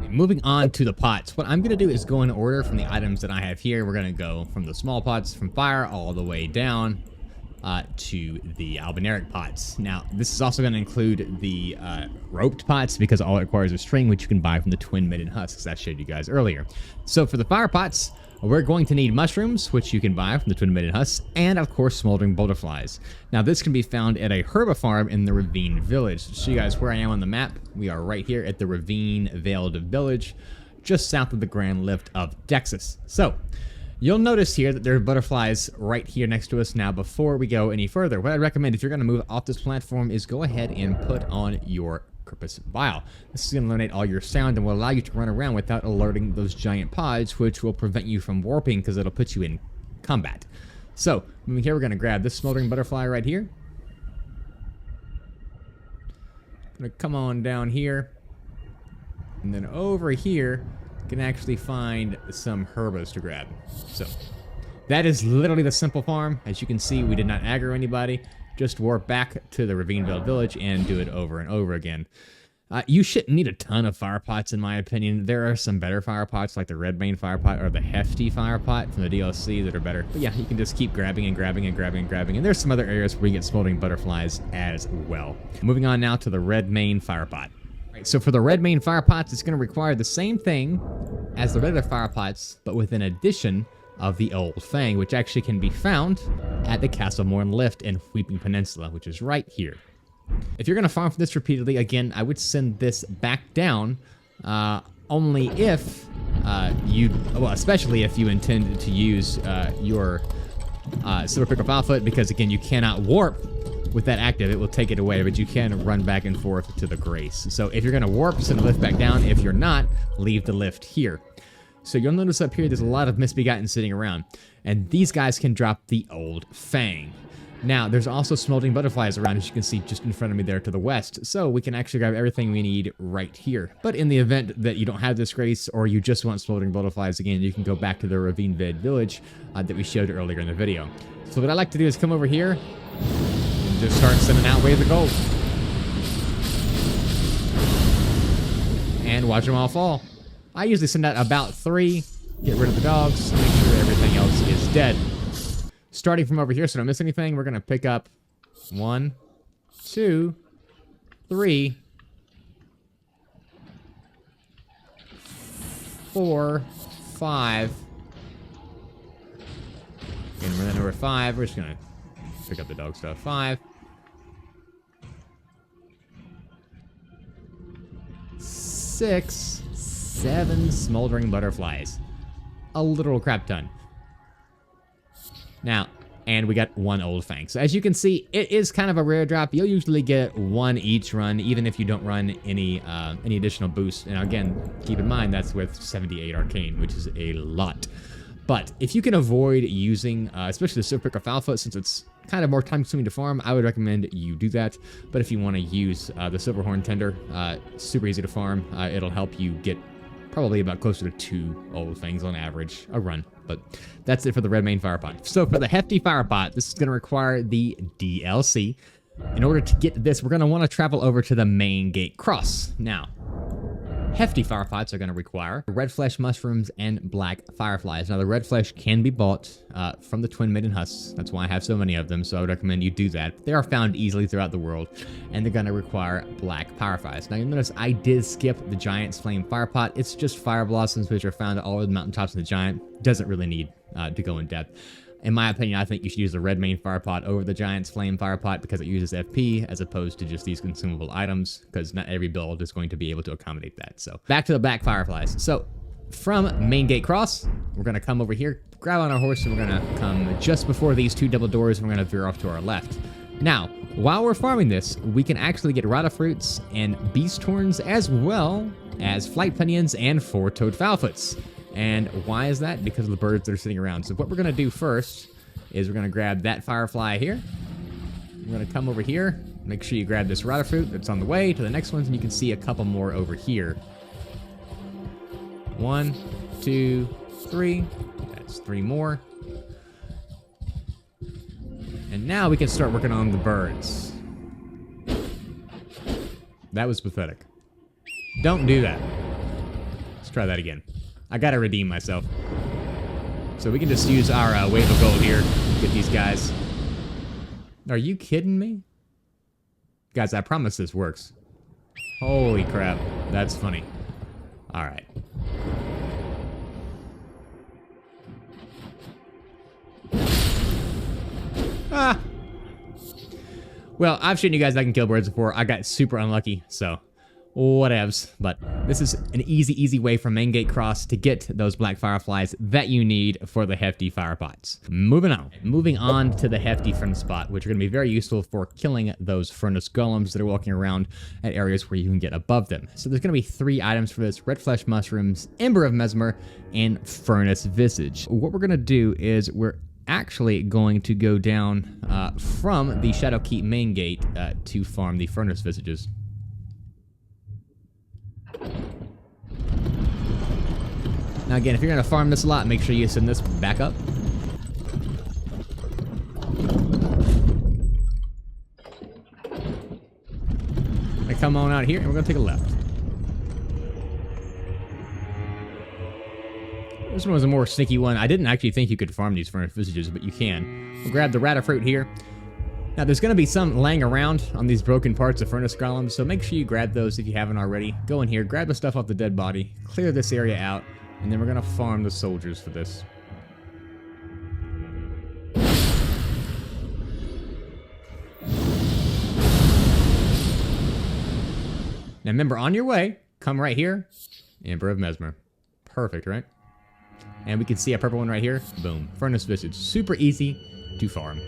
Moving on to the pots, what I'm going to do is go in order from the items that I have here. We're going to go from the small pots from fire all the way down to the albinaric pots. Now, this is also going to include the roped pots because all it requires is string, which you can buy from the twin midden husks I showed you guys earlier. So for the fire pots, we're going to need mushrooms, which you can buy from the twin midden husks, and of course smoldering butterflies. Now this can be found at a herba farm in the Ravine Village. To show you guys where I am on the map, we are right here at the Ravine Veiled Village, just south of the Grand Lift of Dexus. So you'll notice here that there are butterflies right here next to us. Now, before we go any further, what I'd recommend if you're going to move off this platform is go ahead and put on your Purpose Vial. This is going to eliminate all your sound and will allow you to run around without alerting those giant pods, which will prevent you from warping because it'll put you in combat. So, moving here, we're going to grab this smoldering butterfly right here. Gonna come on down here. And then over here, you can actually find some herbos to grab. So, that is literally the simple farm. As you can see, we did not aggro anybody. Just warp back to the Rejuvenating Village and do it over and over again. You shouldn't need a ton of fire pots, in my opinion. There are some better fire pots, like the Redmane Fire Pot or the Hefty Fire Pot from the DLC that are better. But yeah, you can just keep grabbing and grabbing and grabbing and grabbing. And there's some other areas where you get smoldering butterflies as well. Moving on now to the Redmane Fire Pot. Right, so for the Redmane Fire Pots, it's going to require the same thing as the regular fire pots, but with an addition of the Old Fang, which actually can be found at the Castle Morn Lift in Weeping Peninsula, which is right here. If you're going to farm for this repeatedly, again, I would send this back down only if especially if you intend to use your Soporific Fowl Foot, because again, you cannot warp with that active. It will take it away, but you can run back and forth to the Grace. So if you're going to warp, send the lift back down. If you're not, leave the lift here. So you'll notice up here, there's a lot of Misbegotten sitting around, and these guys can drop the Old Fang. Now, there's also smoldering butterflies around, as you can see just in front of me there to the west, so we can actually grab everything we need right here. But in the event that you don't have this Grace, or you just want smoldering butterflies again, you can go back to the Rejuvenating Village that we showed earlier in the video. So what I like to do is come over here and just start sending out waves of gold. And watch them all fall. I usually send out about 3, get rid of the dogs, make sure everything else is dead. Starting from over here, so don't miss anything, we're going to pick up 1, 2, 3, 4, 5. And we're at number 5. We're just going to pick up the dog stuff. 5. 6, 7 smoldering butterflies. A literal crap ton. Now, and we got 1 Old Fang. So as you can see, it is kind of a rare drop. You'll usually get 1 each run, even if you don't run any additional boosts. And again, keep in mind that's with 78 Arcane, which is a lot. But if you can avoid using, especially the Soporific Fowl Foot, since it's kind of more time-consuming to farm, I would recommend you do that. But if you want to use the Silverhorn Tender, super easy to farm. It'll help you get probably about closer to 2 Old Fangs on average a run. But that's it for the Redmane Fire Pot. So for the Hefty Fire Pot, this is going to require the DLC. In order to get this, we're going to want to travel over to the main gate cross. Now, Hefty Fire Pots are going to require red flesh mushrooms and black fireflies. Now, the red flesh can be bought from the Twin Maiden husks. That's why I have so many of them, so I would recommend you do that. They are found easily throughout the world, and they're going to require black fireflies. Now, you'll notice I did skip the Giant's Flame Fire Pot. It's just fire blossoms, which are found all over the mountaintops of the Giant. Doesn't really need to go in depth. In my opinion, I think you should use the Redmane Fire Pot over the Giant's Flame Fire Pot because it uses FP as opposed to just these consumable items, because not every build is going to be able to accommodate that. So back to the black fireflies. So from main gate cross, we're going to come over here, grab on our horse, and we're going to come just before these 2 double doors, and we're going to veer off to our left. Now, while we're farming this, we can actually get Rata Fruits and Beast Horns, as well as Flight Pinions and 4-toed Foulfoots. And why is that? Because of the birds that are sitting around. So what we're going to do first is we're going to grab that firefly here. We're going to come over here. Make sure you grab this Rata Fruit that's on the way to the next ones, and you can see a couple more over here. 1, 2, 3. That's 3 more. And now we can start working on the birds. That was pathetic. Don't do that. Let's try that again. I gotta redeem myself. So we can just use our wave of gold here. Get these guys. Are you kidding me? Guys, I promise this works. Holy crap. That's funny. Alright. Ah! Well, I've shown you guys I can kill birds before. I got super unlucky, so whatevs. But this is an easy way from main gate cross to get those black fireflies that you need for the Hefty Fire Pots. Moving on to the Hefty Furnace Pot, which are going to be very useful for killing those furnace golems that are walking around at areas where you can get above them. So there's going to be 3 items for this: red flesh mushrooms, ember of mesmer, and furnace visage. What we're going to do is we're actually going to go down from the Shadowkeep main gate to farm the Furnace Visages. Now again, if you're going to farm this a lot, make sure you send this back up. I come on out here, and we're going to take a left. This one was a more sneaky one. I didn't actually think you could farm these Furnace Visages, but you can. We'll grab the Rata Fruit here. Now, there's going to be some laying around on these broken parts of Furnace Golems, so make sure you grab those if you haven't already. Go in here, grab the stuff off the dead body, clear this area out, and then we're going to farm the soldiers for this. Now remember, on your way, come right here, Emperor of Messmer. Perfect, right? And we can see a purple one right here. Boom. Furnace Visage. Super easy to farm.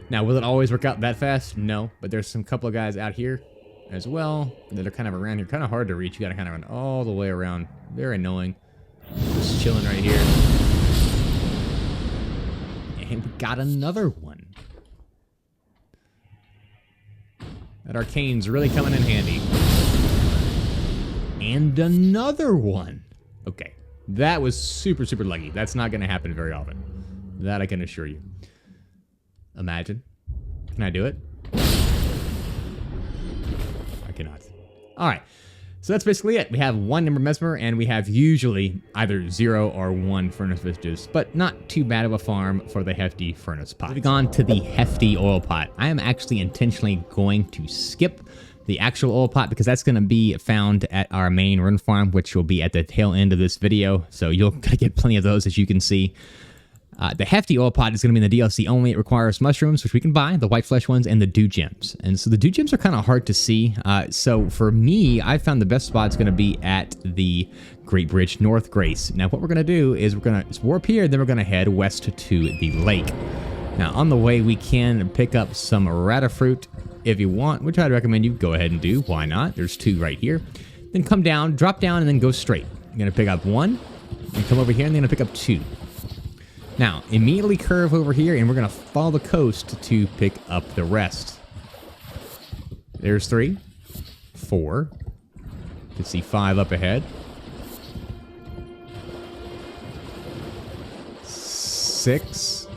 Now, will it always work out that fast? No, but there's some couple of guys out here as well that are kind of around here. Kind of hard to reach. You gotta kind of run all the way around. Very annoying. Just chilling right here. And we got another one. That arcane's really coming in handy. And another one. Okay. That was super, super lucky. That's not going to happen very often. That I can assure you. Imagine. Can I do it? I cannot. Alright. So that's basically it. We have one Emperor Messmer, and we have usually either 0 or 1 Furnace Visages, but not too bad of a farm for the Hefty Furnace Pot. Moving on to the Hefty Oil Pot. I am actually intentionally going to skip the actual oil pot because that's going to be found at our main run farm, which will be at the tail end of this video. So you'll get plenty of those, as you can see. The Hefty Oil Pot is going to be in the DLC only. It requires mushrooms, which we can buy, the white flesh ones, and the dew gems. And so the dew gems are kind of hard to see. So for me, I found the best spot is going to be at the Great Bridge North Grace. Now what we're going to do is we're going to warp here, then we're going to head west to the lake. Now on the way, we can pick up some Rata Fruit if you want, which I'd recommend you go ahead and do. Why not? There's 2 right here. Then come down, drop down, and then go straight. I'm going to pick up 1, and come over here, and then I'm going to pick up 2. Now, immediately curve over here, and we're going to follow the coast to pick up the rest. There's 3, 4. You can see 5 up ahead. 6.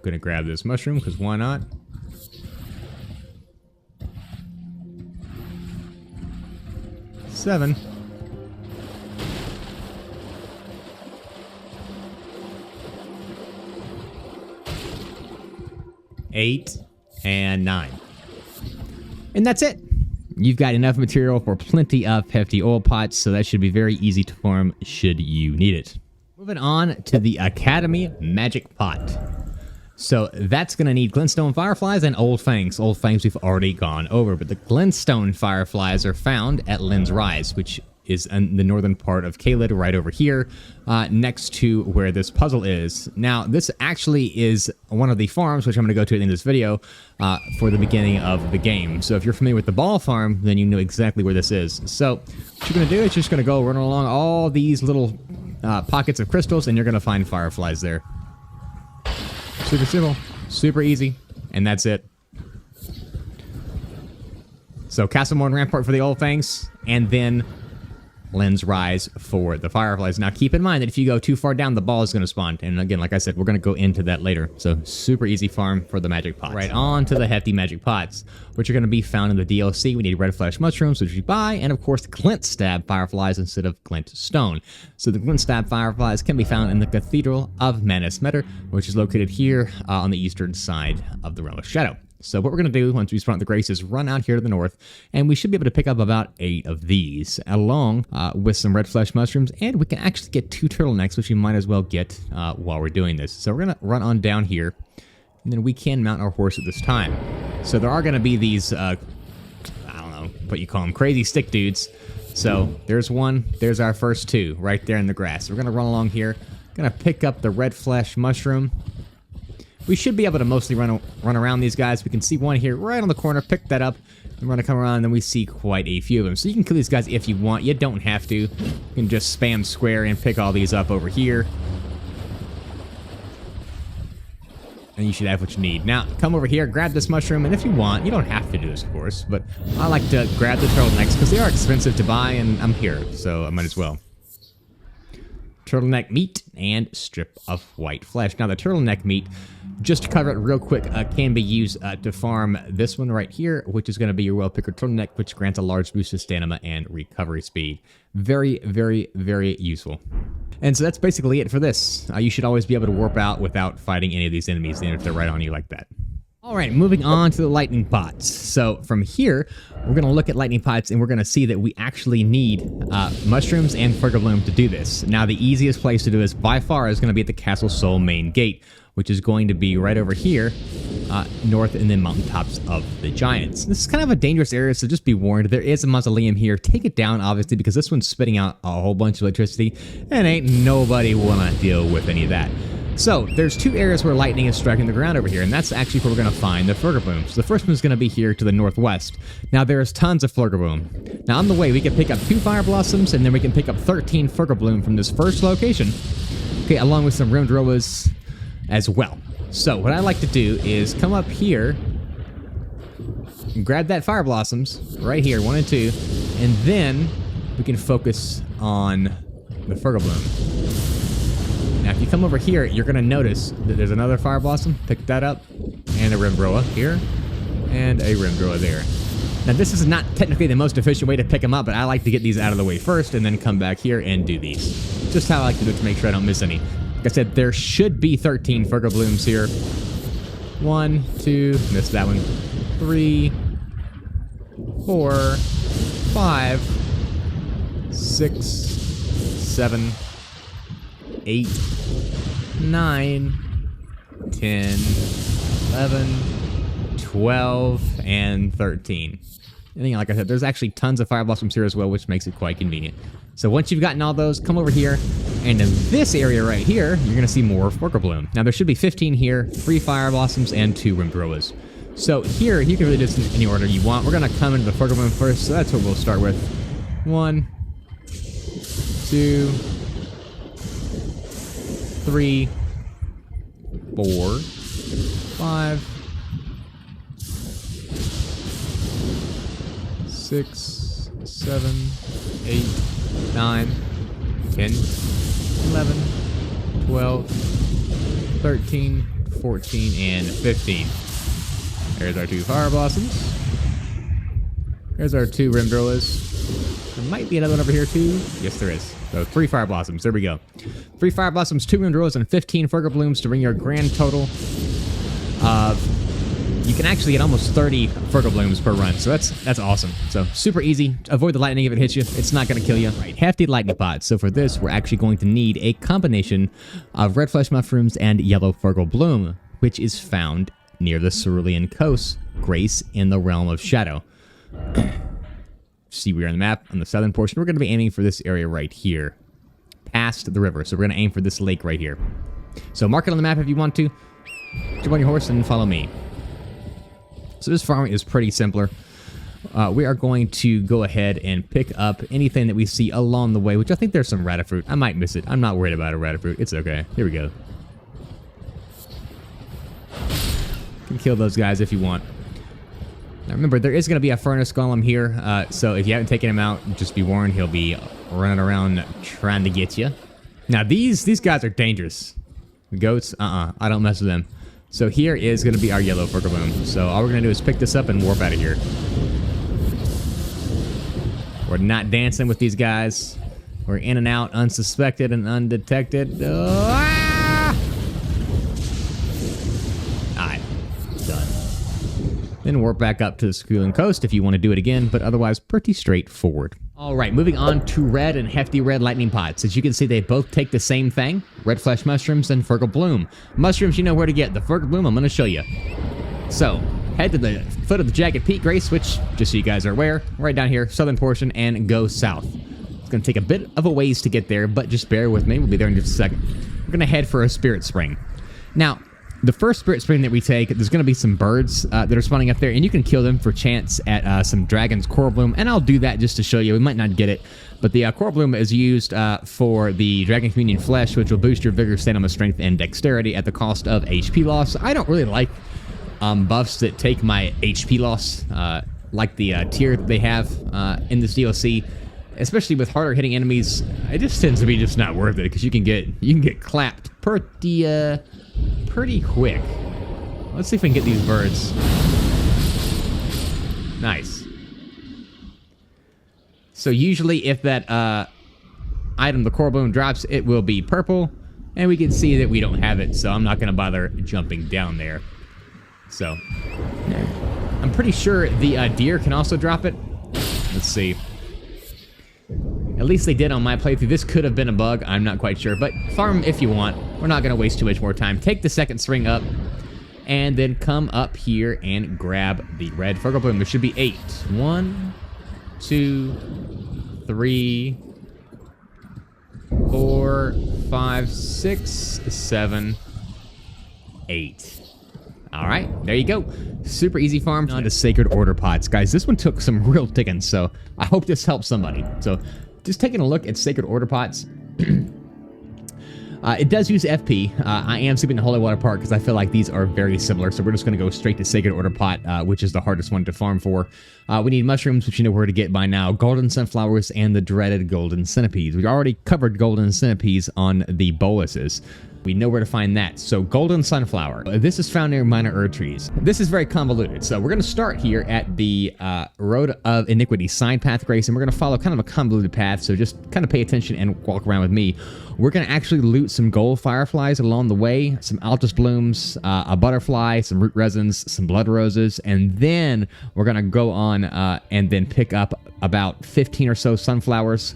Gonna grab this mushroom because why not? 7. 8 and 9. And that's it. You've got enough material for plenty of Hefty Oil Pots, so that should be very easy to farm should you need it. Moving on to the Academy Magic Pot. So that's going to need glintstone fireflies and old fangs. Old fangs we've already gone over, but the glintstone fireflies are found at Lynn's Rise, which is in the northern part of Caelid, right over here, next to where this puzzle is. Now, this actually is one of the farms, which I'm going to go to at the end of this video, for the beginning of the game. So if you're familiar with the ball farm, then you know exactly where this is. So what you're going to do is just going to go run along all these little pockets of crystals, and you're going to find fireflies there. Super simple, super easy, and that's it. So Castlemore and Rampart for the old fangs, and then Lynn's Rise for the fireflies. Now keep in mind that if you go too far down, the ball is going to spawn. And again, like I said, we're going to go into that later. So super easy farm for the magic pots. Right on to the Hefty Magic Pots, which are going to be found in the DLC. We need red flesh mushrooms, which we buy, and of course glint stab fireflies instead of glint stone. So the glint stab fireflies can be found in the Cathedral of Messmerfire, which is located here on the eastern side of the Realm of Shadow. So what we're going to do once we spawn the Grace is run out here to the north, and we should be able to pick up about 8 of these, along with some red flesh mushrooms, and we can actually get 2 turtlenecks, which we might as well get while we're doing this. So we're going to run on down here, and then we can mount our horse at this time. So there are going to be these, I don't know what you call them, crazy stick dudes. So there's one, there's our first 2 right there in the grass. We're going to run along here, going to pick up the red flesh mushroom. we should be able to mostly run around these guys. We can see one here right on the corner, pick that up, and we're gonna come around, and then we see quite a few of them. So you can kill these guys if you want. You don't have to. You can just spam square and pick all these up over here. And you should have what you need. Now, come over here, grab this mushroom, and if you want, you don't have to do this, of course, but I like to grab the turtlenecks because they are expensive to buy, and I'm here, so I might as well. Turtleneck meat and strip of white flesh. Now, the turtleneck meat, just to cover it real quick, can be used to farm this one right here, which is going to be your well-picker turtleneck, which grants a large boost of stamina and recovery speed. Very, very, very useful. And so that's basically it for this. You should always be able to warp out without fighting any of these enemies, even if they're right on you like that. All right, moving on to the lightning pots. So from here, we're going to look at lightning pots, and we're going to see that we actually need mushrooms and Furgabloom to do this. Now, the easiest place to do this by far is going to be at the Castle Soul main gate, which is going to be right over here, north in the mountaintops of the Giants. This is kind of a dangerous area, so just be warned. There is a mausoleum here. Take it down, obviously, because this one's spitting out a whole bunch of electricity, and ain't nobody want to deal with any of that. So, there's two areas where lightning is striking the ground over here, and that's actually where we're going to find the Furgabloom. So the first one's going to be here to the northwest. Now, there's tons of Furgabloom. Now, on the way, we can pick up 2 Fire Blossoms, and then we can pick up 13 Furgabloom from this first location. Okay, along with some Rimmed Roas as well. So, what I like to do is come up here and grab that Fire Blossoms right here, 1 and 2, and then we can focus on the Furgabloom. Now, if you come over here, you're going to notice that there's another Fire Blossom. Pick that up. And a Rimmed Roa here. And a Rimmed Roa there. Now, this is not technically the most efficient way to pick them up, but I like to get these out of the way first and then come back here and do these. Just how I like to do it to make sure I don't miss any. Like I said, there should be 13 Furgablooms here. 1, 2, missed that one. 3, 4, 5, 6, 7, 8, 9, 10, 11, 12, and 13. And then, like I said, there's actually tons of Fire Blossoms here as well, which makes it quite convenient. So once you've gotten all those, come over here, and in this area right here, you're going to see more Furgabloom. Now, there should be 15 here, 3 Fire Blossoms, and 2 Rimmed Roas. So here, you can really do this in any order you want. We're going to come into the Furgabloom first, so that's what we'll start with. 1, 2, 3, 4, 5, 6, 7, 8, 9, 10, 11, 12, 13, 14, and 15. There's our 2 Fire Blossoms. There's our 2 Rimmed Roas. There might be another one over here too. Yes, there is. So 3 Fire Blossoms. There we go. 3 Fire Blossoms, 2 Rimmed Roas, and 15 Furgablooms to bring your grand total of... You can actually get almost 30 Furgablooms per run, so that's awesome. So super easy. Avoid the lightning if it hits you. It's not going to kill you. Right, Hefty Lightning Pot. So for this, we're actually going to need a combination of red flesh mushrooms and yellow Furgabloom, which is found near the Cerulean Coast, Grace in the Realm of Shadow. See, we're on the map on the southern portion. We're going to be aiming for this area right here, past the river. So we're going to aim for this lake right here. So mark it on the map if you want to. Jump on your horse and follow me. So this farm is pretty simpler. We are going to go ahead and pick up anything that we see along the way, which I think there's some Ratafruit. I might miss it. I'm not worried about a Ratafruit. It's okay. Here we go. You can kill those guys if you want. Now remember, there is going to be a furnace golem here, so if you haven't taken him out, just be warned, he'll be running around trying to get you. Now these guys are dangerous. The goats, I don't mess with them. So here is going to be our yellow Furgabloom. So all we're going to do is pick this up and warp out of here. We're not dancing with these guys. We're in and out, unsuspected and undetected. Alright, done. Then warp back up to the Cerulean Coast if you want to do it again, but otherwise pretty straightforward. Alright, moving on to red and Hefty Red Lightning Pots. As you can see, they both take the same thing. Red flesh mushrooms and Furgabloom. Mushrooms, you know where to get. The Furgabloom, I'm going to show you. So, head to the foot of the Jagged Peak, Grace, which, just so you guys are aware, right down here, southern portion, and go south. It's going to take a bit of a ways to get there, but just bear with me. We'll be there in just a second. We're going to head for a Spirit Spring. Now, The first Spirit Spring that we take, there's going to be some birds that are spawning up there, and you can kill them for chance at some Dragon's Coral Bloom, and I'll do that just to show you. We might not get it, but the Coral Bloom is used for the Dragon Communion Flesh, which will boost your Vigor, Stamina, Strength, and Dexterity at the cost of HP loss. I don't really like buffs that take my HP loss, like the tier that they have in this DLC, especially with harder hitting enemies. It just tends to be just not worth it, because you can get clapped pretty quick. Let's see if we can get these birds. Nice. So usually if that item, the Coral Bloom, drops, it will be purple, and we can see that we don't have it, so I'm not going to bother jumping down there. So I'm pretty sure the deer can also drop it. Let's see. At least they did on my playthrough. This could have been a bug. I'm not quite sure. But farm if you want. We're not going to waste too much more time. Take the second string up, and then come up here and grab the red Fergal Bloom. There should be 8. 1, 2, 3, 4, 5, 6, 7, 8. All right, there you go. Super easy farm on the Sacred Order pots. Guys, this one took some real ticking, so I hope this helps somebody. So just taking a look at Sacred Order pots. It does use FP. I am skipping the Holy Water part because I feel like these are very similar, so we're just going to go straight to Sacred Order Pot, which is the hardest one to farm for. We need mushrooms, which you know where to get by now, golden sunflowers, and the dreaded golden centipedes. We already covered golden centipedes on the boluses. We know where to find that. So golden sunflower. This is found near minor herb trees. This is very convoluted. So we're going to start here at the Road of Iniquity side path, Grace, and we're going to follow kind of a convoluted path. So just kind of pay attention and walk around with me. We're going to actually loot some gold fireflies along the way, some Altus blooms, a butterfly, some root resins, some blood roses, and then we're going to go on and then pick up about 15 or so sunflowers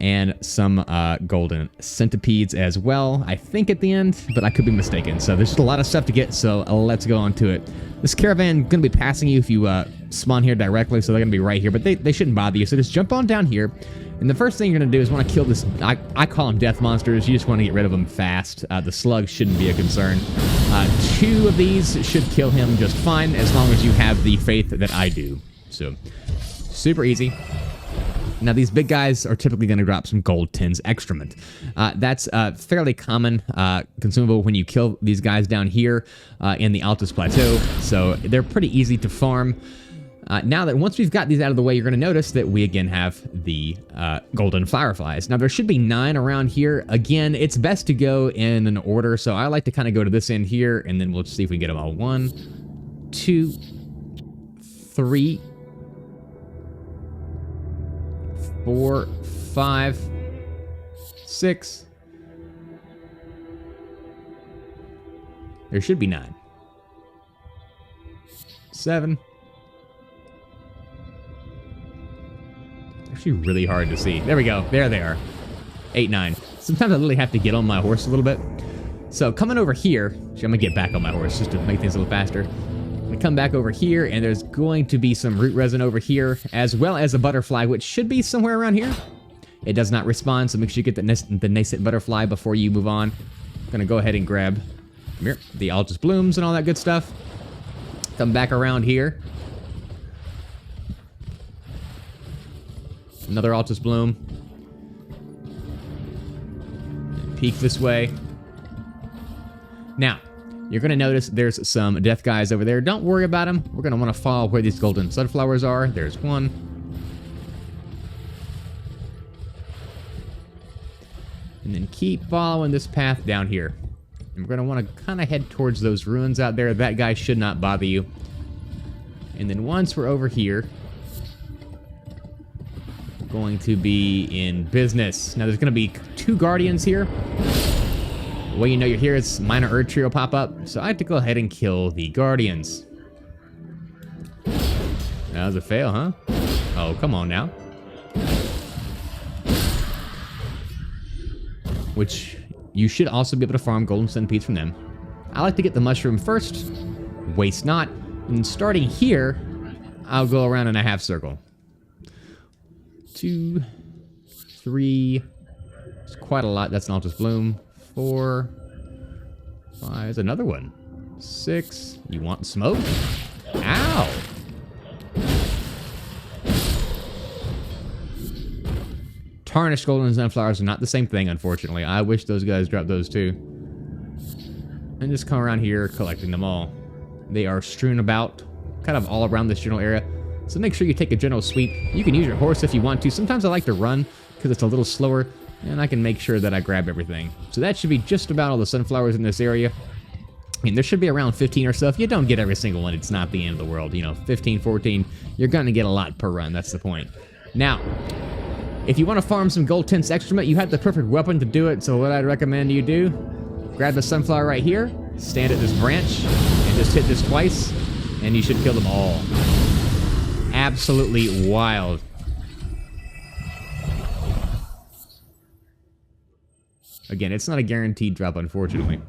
and some golden centipedes as well, I think, at the end, but I could be mistaken. So there's just a lot of stuff to get, so let's go on to it. This caravan is going to be passing you if you spawn here directly, so they're going to be right here, but they shouldn't bother you. So just jump on down here, and the first thing you're going to do is want to kill this, I call them death monsters. You just want to get rid of them fast. The slugs shouldn't be a concern. 2 of these should kill him just fine, as long as you have the faith that I do. So super easy. Now, these big guys are typically going to drop some gold tins excrement. That's fairly common consumable when you kill these guys down here in the Altus Plateau, so they're pretty easy to farm. Now that once we've got these out of the way, you're going to notice that we again have the golden fireflies. Now, there should be 9 around here. Again, it's best to go in an order, so I like to kind of go to this end here, and then we'll see if we can get them all. 1, 2, 3, 4, 5, 6. There should be 9. 7. Actually really hard to see. There we go. There they are. 8, 9. Sometimes I literally have to get on my horse a little bit. So coming over here, actually, I'm gonna get back on my horse just to make things a little faster. I'm gonna come back over here, and there's going to be some root resin over here, as well as a butterfly, which should be somewhere around here. It does not respond, so make sure you get the nascent butterfly before you move on. I'm gonna go ahead and grab here, the Altus blooms and all that good stuff. Come back around here. Another Altus bloom. Peek this way. Now, you're going to notice there's some death guys over there. Don't worry about them. We're going to want to follow where these golden sunflowers are. There's one. And then keep following this path down here. And we're going to want to kind of head towards those ruins out there. That guy should not bother you. And then once we're over here, going to be in business. Now, there's going to be 2 guardians here. Well, you know you're here, it's minor herb tree will pop up, so I have to go ahead and kill the guardians. That was a fail, huh? Oh, come on now. Which, you should also be able to farm golden centipedes from them. I like to get the mushroom first, waste not, and starting here, I'll go around in a half circle. 2, 3, it's quite a lot. That's an Altus bloom. 4, 5, there's another one. 6. You want smoke? Ow! Tarnished golden sunflowers are not the same thing, unfortunately. I wish those guys dropped those too. And just come around here collecting them all. They are strewn about kind of all around this general area. So make sure you take a general sweep. You can use your horse if you want to. Sometimes I like to run because it's a little slower and I can make sure that I grab everything. So that should be just about all the sunflowers in this area. I mean, there should be around 15 or so. If you don't get every single one, it's not the end of the world. You know, 15, 14, you're going to get a lot per run. That's the point. Now, if you want to farm some gold tints excrement, you have the perfect weapon to do it. So what I'd recommend you do, grab the sunflower right here, stand at this branch, and just hit this twice, and you should kill them all. Absolutely wild. Again, it's not a guaranteed drop, unfortunately.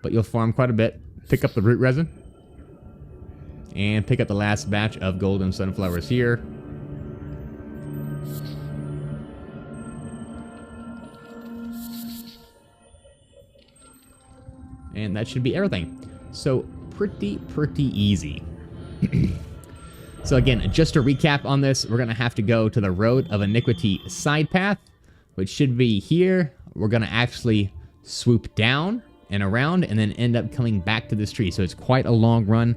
But you'll farm quite a bit. Pick up the root resin. And pick up the last batch of golden sunflowers here. And that should be everything. So, pretty easy. So again, just to recap on this, we're going to have to go to the Road of Iniquity side path, which should be here. We're going to actually swoop down and around and then end up coming back to this tree. So it's quite a long run,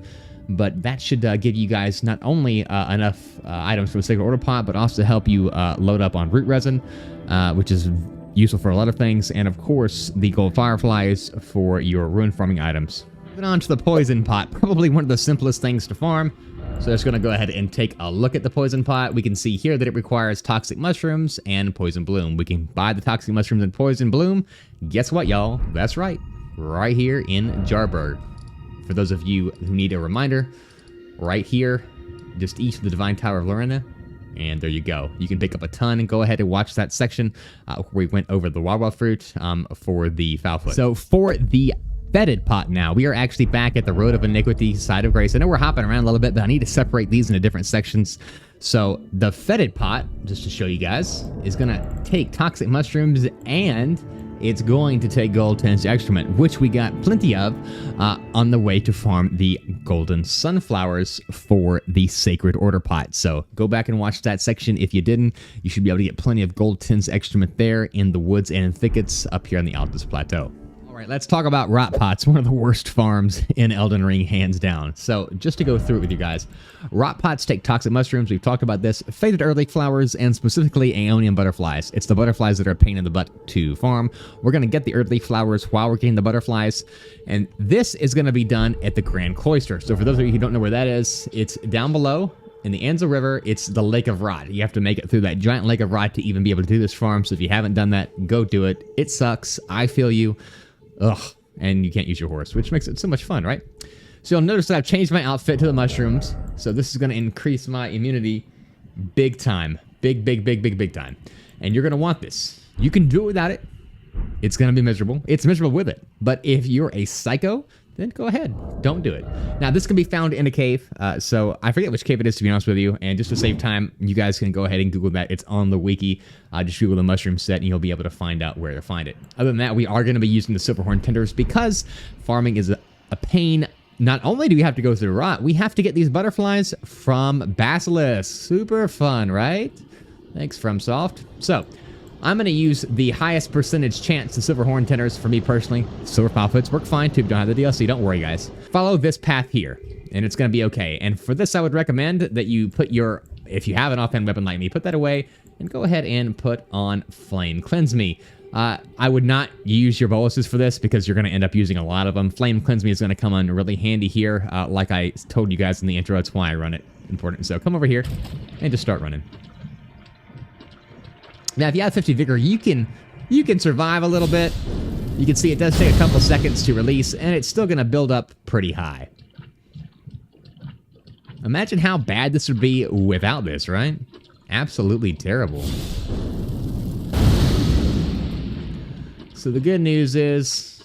but that should give you guys not only enough items from the Sacred Order Pot, but also help you load up on root resin, which is useful for a lot of things, and of course the gold fireflies for your rune farming items. Moving on to the poison pot, probably one of the simplest things to farm. So just going to go ahead and take a look at the poison pot. We can see here that it requires toxic mushrooms and poison bloom. We can buy the toxic mushrooms and poison bloom. Guess what, y'all? That's right. Right here in Jarburg. For those of you who need a reminder, right here, just east of the Divine Tower of Lorena. And there you go. You can pick up a ton and go ahead and watch that section where we went over the Wawa fruit for the fowl foot. So for the Fetid Pot now, we are actually back at the Road of Iniquity side of Grace. I know we're hopping around a little bit, but I need to separate these into different sections. So the Fetid Pot, just to show you guys, is going to take toxic mushrooms and it's going to take gold tints excrement, which we got plenty of on the way to farm the golden sunflowers for the Sacred Order Pot. So go back and watch that section if you didn't. You should be able to get plenty of gold tints excrement there in the woods and in thickets up here on the Altus Plateau. All right, let's talk about Rot Pots, one of the worst farms in Elden Ring, hands down. So just to go through it with you guys, Rot Pots take toxic mushrooms. We've talked about this. Faded early flowers, and specifically Aeonian butterflies. It's the butterflies that are a pain in the butt to farm. We're going to get the early flowers while we're getting the butterflies, and this is going to be done at the Grand Cloister. So for those of you who don't know where that is, it's down below in the Anza River. It's the Lake of Rot. You have to make it through that giant Lake of Rot to even be able to do this farm. So if you haven't done that, go do it. It sucks. I feel you. Ugh, and you can't use your horse, which makes it so much fun, right? So you'll notice that I've changed my outfit to the mushrooms. So this is going to increase my immunity big time. Big time. And you're going to want this. You can do it without it. It's going to be miserable. It's miserable with it. But if you're a psycho, then go ahead. Don't do it. Now, this can be found in a cave. So I forget which cave it is, to be honest with you. And just to save time, you guys can go ahead and Google that. It's on the wiki. Just Google the mushroom set, and you'll be able to find out where to find it. Other than that, we are going to be using the Silverhorn Tenders because farming is a pain. Not only do we have to go through rot, we have to get these butterflies from Basilisk. Super fun, right? Thanks, FromSoft. So I'm going to use the highest percentage chance to Silverhorn Tenders for me personally. Silver Fowl work fine too. Don't have the DLC. Don't worry, guys. Follow this path here, and it's going to be okay. And for this, I would recommend that you put your, if you have an offhand weapon like me, put that away and go ahead and put on Flame Cleanse Me. I would not use your boluses for this because you're going to end up using a lot of them. Flame Cleanse Me is going to come in really handy here. Like I told you guys in the intro, that's why I run it. Important. So come over here and just start running. Now, if you have 50 Vigor, you can survive a little bit. You can see it does take a couple seconds to release, and it's still going to build up pretty high. Imagine how bad this would be without this, right? Absolutely terrible. So the good news is,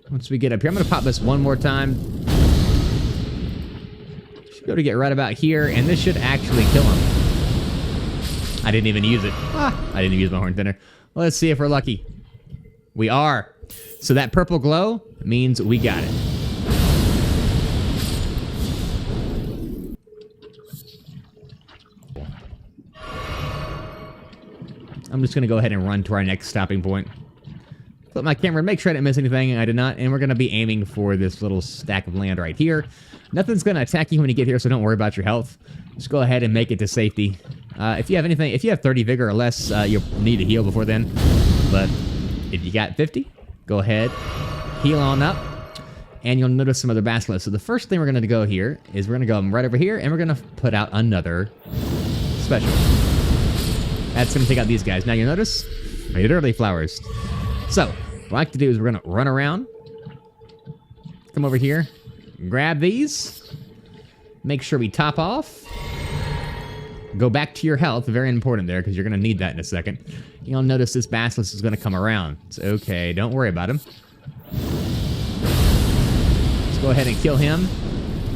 once we get up here, I'm going to pop this one more time. Should be able to get right about here, and this should actually kill him. I didn't even use it. I didn't use my horn thinner. Let's see if we're lucky. We are. So that purple glow means we got it. I'm just going to go ahead and run to our next stopping point. Flip my camera, make sure I didn't miss anything. I did not. And we're going to be aiming for this little stack of land right here. Nothing's going to attack you when you get here, so don't worry about your health. Just go ahead and make it to safety. If you have 30 vigor or less, you'll need to heal before then. But if you got 50, go ahead, heal on up, and you'll notice some other basilisks. So the first thing we're going to go here is we're going to go right over here, and we're going to put out another special. That's going to take out these guys. Now you'll notice my early flowers. So what I like to do is we're going to run around, come over here, grab these, make sure we top off, go back to your health, very important there because you're going to need that in a second. You'll notice this basilisk is going to come around. It's okay, don't worry about him. Let's go ahead and kill him.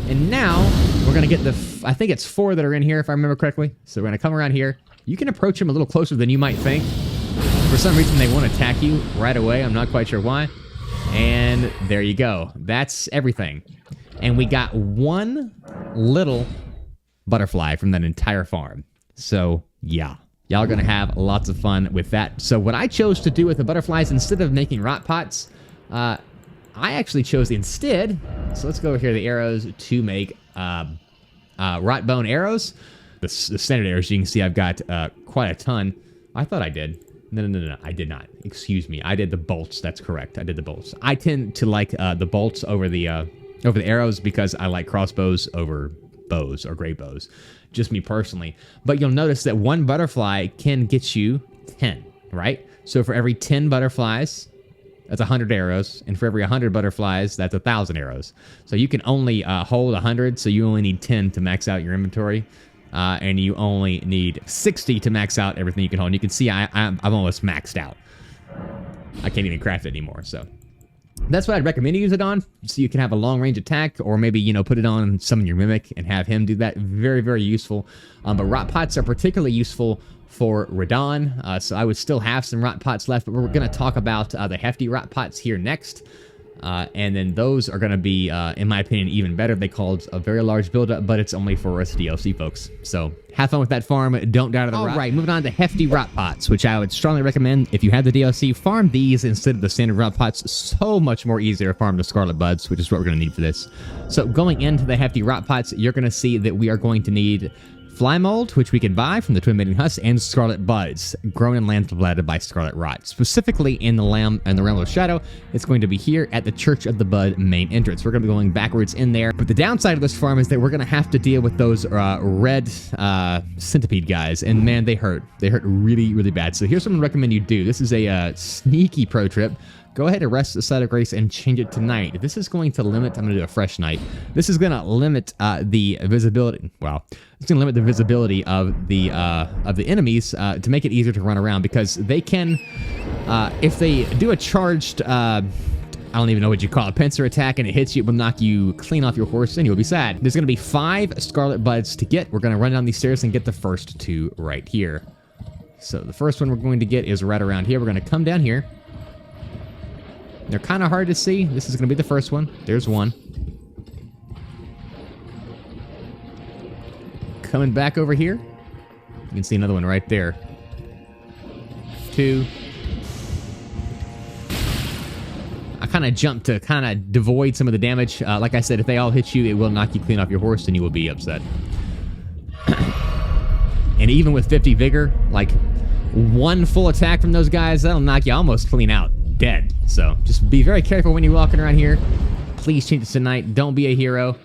And now we're going to get I think it's 4 that are in here if I remember correctly. So we're going to come around here. You can approach him a little closer than you might think. For some reason, they want to attack you right away. I'm not quite sure why. And there you go. That's everything. And we got one little butterfly from that entire farm. So, yeah. Y'all are going to have lots of fun with that. So what I chose to do with the butterflies, instead of making rot pots, I actually chose instead, so let's go over here, the arrows, to make rot bone arrows. The standard arrows, you can see I've got quite a ton. I thought I did. No, I did not. Excuse me. I did the bolts. That's correct. I did the bolts. I tend to like the bolts over the arrows because I like crossbows over bows or great bows. Just me personally. But you'll notice that one butterfly can get you 10, right? So for every 10 butterflies, that's 100 arrows. And for every 100 butterflies, that's 1,000 arrows. So you can only hold 100, so you only need 10 to max out your inventory. And you only need 60 to max out everything you can hold. And you can see I'm almost maxed out. I can't even craft it anymore, so. That's what I'd recommend you use it on, so you can have a long-range attack, or maybe, you know, put it on summon your Mimic and have him do that. Very, very useful. But rot pots are particularly useful for Radon, so I would still have some rot pots left, but we're going to talk about the Hefty Rot Pots here next. And then those are going to be, in my opinion, even better. They called a very large buildup, but it's only for us DLC folks. So have fun with that farm. Don't die to the rot. All right, moving on to Hefty Rot Pots, which I would strongly recommend. If you have the DLC, farm these instead of the standard rot pots. So much more easier to farm the Scarlet Buds, which is what we're going to need for this. So going into the Hefty Rot Pots, you're going to see that we are going to need fly mold, which we can buy from the Twin Maiden Husk, and Scarlet Buds, grown in lands bladed by Scarlet Rot. Specifically in the Realm of Shadow, it's going to be here at the Church of the Bud main entrance. We're going to be going backwards in there. But the downside of this farm is that we're going to have to deal with those red centipede guys, and man, they hurt. They hurt really, really bad. So here's what I'm going to recommend you do. This is a sneaky pro trip. Go ahead and rest the side of grace and change it to night. This is going to limit, I'm going to do a fresh night. This is going to limit the visibility. Well, it's going to limit the visibility of the enemies to make it easier to run around, because they can, if they do a charged, I don't even know what you call it, pincer attack, and it hits you, it will knock you clean off your horse, and you'll be sad. There's going to be 5 Scarlet Buds to get. We're going to run down these stairs and get the first 2 right here. So the first one we're going to get is right around here. We're going to come down here. They're kind of hard to see. This is going to be the first one. There's one. Coming back over here. You can see another one right there. 2. I kind of jumped to kind of devoid some of the damage. Like I said, if they all hit you, it will knock you clean off your horse, and you will be upset. And even with 50 vigor, like one full attack from those guys, that'll knock you almost clean out. Dead. So just be very careful when you're walking around here. Please change it tonight. Don't be a hero.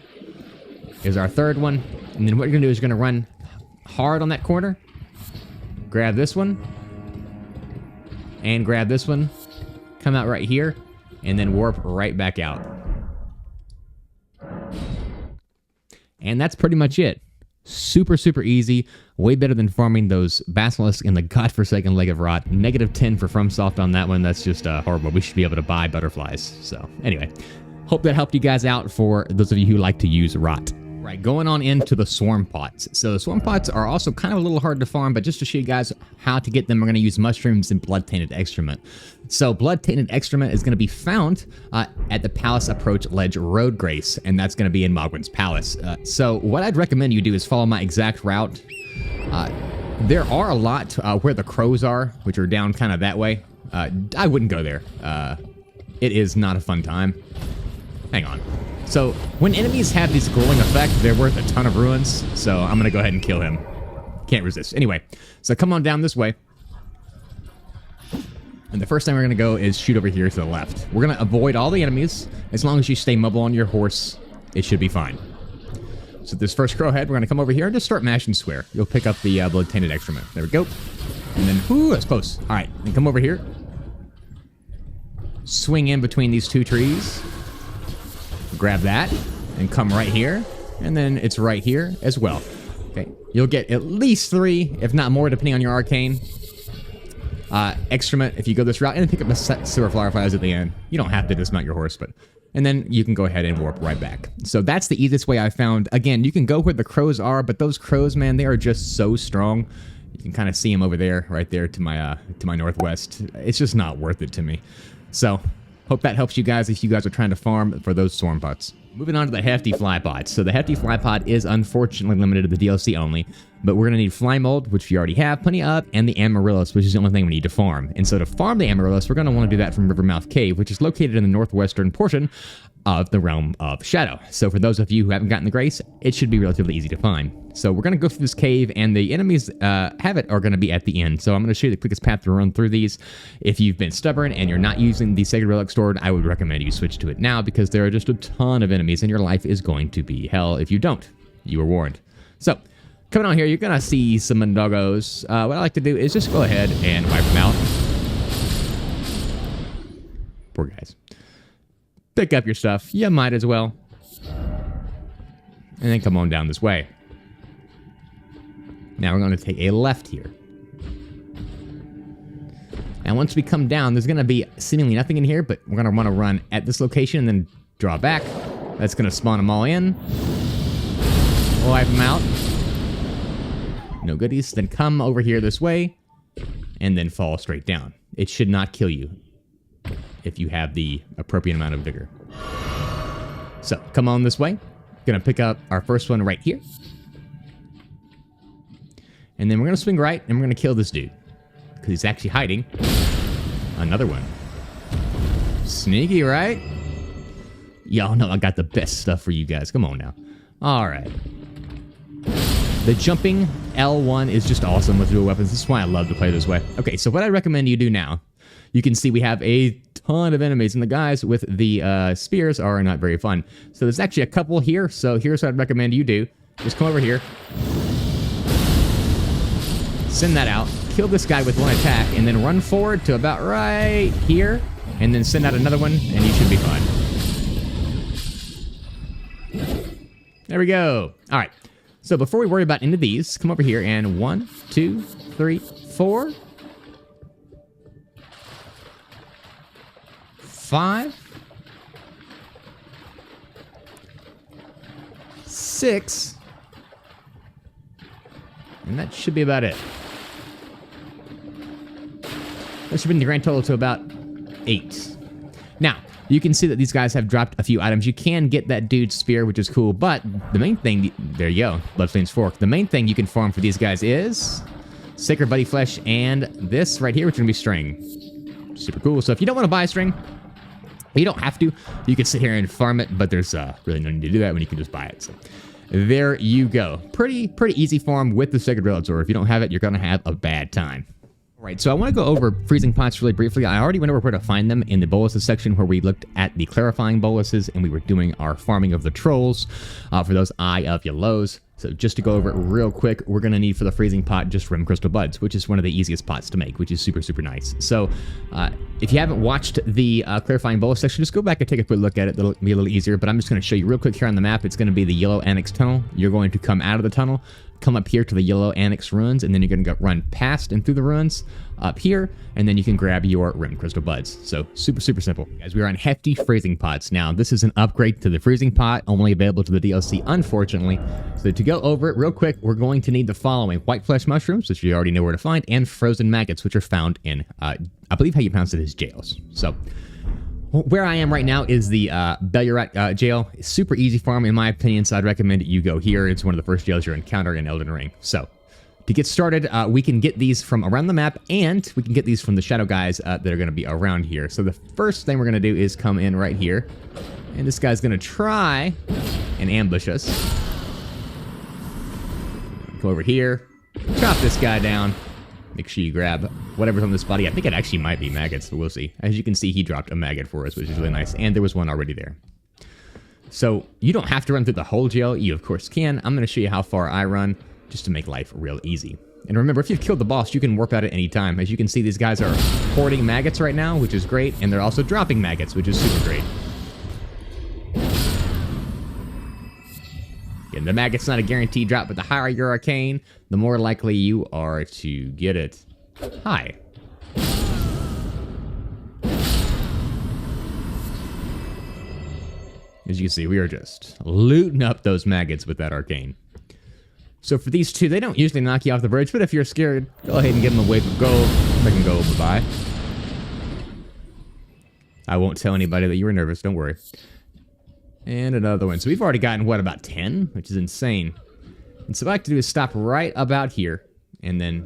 Here's our third one. And then what you're going to do is you're going to run hard on that corner. Grab this one. And grab this one. Come out right here. And then warp right back out. And that's pretty much it. Super, super easy. Way better than farming those basilisks in the godforsaken Leg of Rot. -10 for FromSoft on that one. That's just horrible. We should be able to buy butterflies. So anyway, hope that helped you guys out for those of you who like to use rot. Right, going on into the swarm pots. So the swarm pots are also kind of a little hard to farm, but just to show you guys how to get them, we're going to use mushrooms and blood-tainted excrement. So blood-tainted excrement is going to be found at the Palace Approach Ledge Road Grace, and that's going to be in Mogwin's Palace. So what I'd recommend you do is follow my exact route. There are a lot where the crows are, which are down kind of that way. I wouldn't go there. It is not a fun time. Hang on. So, when enemies have this glowing effect, they're worth a ton of ruins, so I'm gonna go ahead and kill him. Can't resist. Anyway, so come on down this way. And the first thing we're gonna go is shoot over here to the left. We're gonna avoid all the enemies. As long as you stay mobile on your horse, it should be fine. So this first crow head, we're gonna come over here and just start mashing square. You'll pick up the blood-tainted excrement. There we go. And then, whoo, that's close. All right, then come over here. Swing in between these two trees. Grab that, and come right here. And then it's right here as well. Okay, you'll get at least 3, if not more, depending on your arcane. Excrement if you go this route, and then pick up a silver flower flies at the end. You don't have to dismount your horse, but... And then you can go ahead and warp right back. So that's the easiest way I found. Again, you can go where the crows are, but those crows, man, they are just so strong. You can kind of see them over there, right there to my northwest. It's just not worth it to me. So, hope that helps you guys if you guys are trying to farm for those storm pots. Moving on to the Hefty Fly Pot. So the Hefty Fly Pot is unfortunately limited to the DLC only, but we're going to need Fly Mold, which you already have plenty of, and the Amaryllis, which is the only thing we need to farm. And so to farm the Amaryllis, we're going to want to do that from Rivermouth Cave, which is located in the northwestern portion of the Realm of Shadow. So for those of you who haven't gotten the Grace, it should be relatively easy to find. So we're going to go through this cave, and the enemies are going to be at the end. So I'm going to show you the quickest path to run through these. If you've been stubborn and you're not using the Sacred Relic Sword, I would recommend you switch to it now, because there are just a ton of enemies, and your life is going to be hell if you don't. You were warned. So, coming on here, you're going to see some Mundoggos. What I like to do is just go ahead and wipe them out. Poor guys. Pick up your stuff. You might as well. And then come on down this way. Now we're going to take a left here. And once we come down, there's going to be seemingly nothing in here, but we're going to want to run at this location and then draw back. That's going to spawn them all in. Wipe them out. No goodies. Then come over here this way, and then fall straight down. It should not kill you if you have the appropriate amount of vigor. So, come on this way. Gonna pick up our first one right here. And then we're gonna swing right, and we're gonna kill this dude. Because he's actually hiding. Another one. Sneaky, right? Y'all know I got the best stuff for you guys. Come on now. Alright. The jumping L1 is just awesome with dual weapons. This is why I love to play this way. Okay, so what I recommend you do now, you can see we have a ton of enemies, and the guys with the spears are not very fun. So there's actually a couple here, so here's what I'd recommend you do. Just come over here. Send that out. Kill this guy with one attack, and then run forward to about right here, and then send out another one, and you should be fine. There we go. All right. So before we worry about any of these, come over here and 1, 2, 3, 4, 5, 6, and that should be about it. That should bring the grand total to about 8. Now, you can see that these guys have dropped a few items. You can get that dude's spear, which is cool, but the main thing... There you go, Bloodstain's Fork. The main thing you can farm for these guys is Sacred Buddy Flesh and this right here, which is going to be string. Super cool. So if you don't want to buy string, you don't have to. You can sit here and farm it, but there's really no need to do that when you can just buy it. So there you go. Pretty easy farm with the Sacred Relics, or if you don't have it, you're going to have a bad time. Alright, so I want to go over freezing pots really briefly. I already went over where to find them in the boluses section where we looked at the clarifying boluses and we were doing our farming of the trolls for those Eye of Yellows. So just to go over it real quick, we're going to need for the freezing pot just rim crystal buds, which is one of the easiest pots to make, which is super nice. So if you haven't watched the clarifying bolus section, just go back and take a quick look at it. It'll be a little easier, but I'm just going to show you real quick here on the map. It's going to be the Yellow Annex Tunnel. You're going to come out of the tunnel, come up here to the Yellow Annex Ruins, and then you're going to run past and through the ruins up here, and then you can grab your rim crystal buds. So super simple. Guys, we are on Hefty Freezing Pots. Now, this is an upgrade to the freezing pot, only available to the DLC, unfortunately. So to go over it real quick, we're going to need the following: white flesh mushrooms, which you already know where to find, and frozen maggots, which are found in, I believe how you pronounce it is jails. So where I am right now is the Bellurat jail. It's super easy farm, in my opinion, so I'd recommend you go here. It's one of the first jails you'll encounter in Elden Ring. So To get started, we can get these from around the map, and we can get these from the shadow guys that are going to be around here. So the first thing we're going to do is come in right here, and this guy's going to try and ambush us. Go over here, chop this guy down. Make sure you grab whatever's on this body. I think it actually might be maggots, but we'll see. As you can see, he dropped a maggot for us, which is really nice, and there was one already there. So you don't have to run through the whole jail. You, of course, can. I'm going to show you how far I run, just to make life real easy. And remember, if you've killed the boss, you can warp out at any time. As you can see, these guys are hoarding maggots right now, which is great, and they're also dropping maggots, which is super great. Again, the maggot's not a guaranteed drop, but the higher your arcane, the more likely you are to get it. Hi. As you can see, we are just looting up those maggots with that arcane. So for these two, they don't usually knock you off the bridge, but if you're scared, go ahead and give them a wave of gold. They can go bye-bye. I won't tell anybody that you were nervous, don't worry. And another one. So we've already gotten, what, about 10? Which is insane. And so what I like to do is stop right about here, and then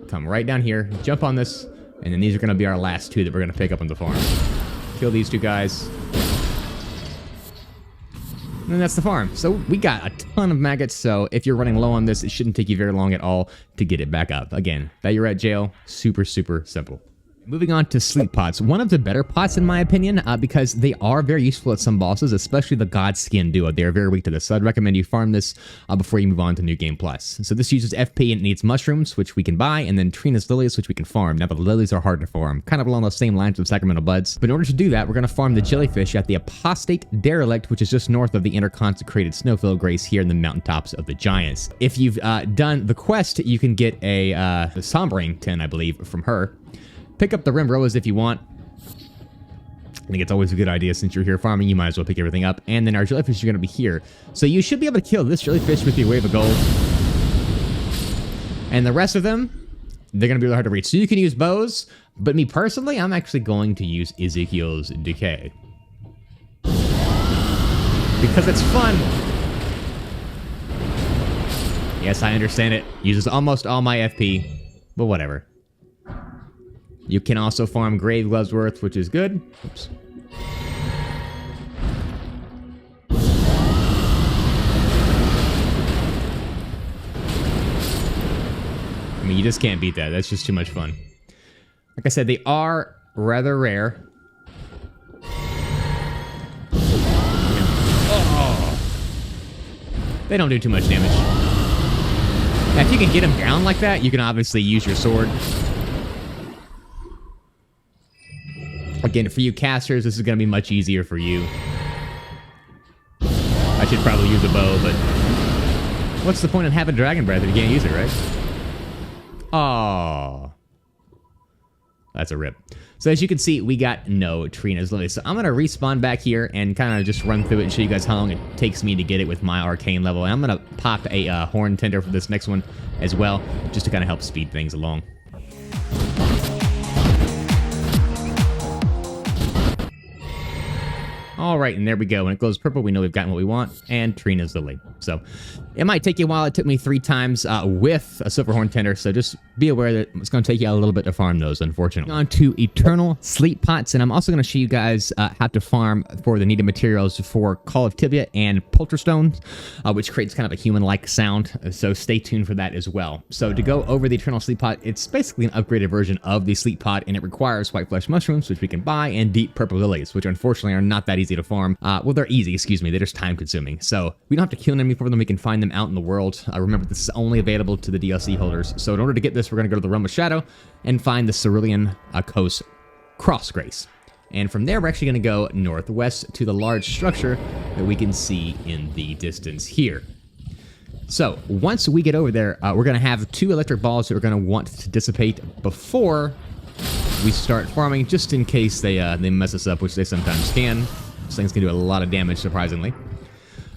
come right down here, jump on this, and then these are going to be our last two that we're going to pick up on the farm. Kill these two guys. And that's the farm. So we got a ton of maggots, so if you're running low on this, it shouldn't take you very long at all to get it back up. Again, that you're at jail, super, super simple. Moving on to sleep pots. One of the better pots, in my opinion, because they are very useful at some bosses, especially the Godskin duo. They are very weak to this, so I'd recommend you farm this before you move on to New Game Plus. So this uses FP and it needs mushrooms, which we can buy, and then Trina's lilies, which we can farm. Now, the lilies are hard to farm, kind of along the same lines of Sacramento buds. But in order to do that, we're going to farm the jellyfish at the Apostate Derelict, which is just north of the Interconsecrated Snowfield Grace here in the mountaintops of the Giants. If you've done the quest, you can get a Sombering tin, I believe, from her. Pick up the rim rose if you want. I think it's always a good idea since you're here farming, you might as well pick everything up. And then our jellyfish are going to be here. So you should be able to kill this jellyfish with your wave of gold. And the rest of them, they're going to be really hard to reach. So you can use bows, but me personally, I'm actually going to use Ezekiel's Decay. Because it's fun. Yes, I understand it. Uses almost all my FP, but whatever. You can also farm Grave Glovesworth, which is good. Oops. I mean, you just can't beat that. That's just too much fun. Like I said, they are rather rare. Oh. They don't do too much damage. Now, if you can get them down like that, you can obviously use your sword. Again, for you casters, this is going to be much easier for you. I should probably use a bow, but what's the point of having Dragon Breath if you can't use it, right? Oh, that's a rip. So as you can see, we got no Trina's Lily. So I'm going to respawn back here and kind of just run through it and show you guys how long it takes me to get it with my arcane level. And I'm going to pop a horn tender for this next one as well, just to kind of help speed things along. All right, and there we go. When it goes purple, we know we've gotten what we want, and Trina's Lily. So it might take you a while. It took me 3 times with a silver horn tender, so just be aware that it's going to take you a little bit to farm those, unfortunately. On to Eternal Sleep Pots, and I'm also going to show you guys how to farm for the needed materials for Call of Tibia and Polterstone, which creates kind of a human-like sound, so stay tuned for that as well. So to go over the Eternal Sleep Pot, it's basically an upgraded version of the Sleep Pot, and it requires white flesh mushrooms, which we can buy, and deep purple lilies, which unfortunately are not that easy to farm. Well, they're easy, excuse me. They're just time consuming. So we don't have to kill an enemy for them. We can find them out in the world. Remember, this is only available to the DLC holders. So in order to get this, we're going to go to the Realm of Shadow and find the Cerulean Coast Cross Grace. And from there, we're actually going to go northwest to the large structure that we can see in the distance here. So once we get over there, we're going to have 2 electric balls that we're going to want to dissipate before we start farming, just in case they mess us up, which they sometimes can. This thing's gonna do a lot of damage, surprisingly.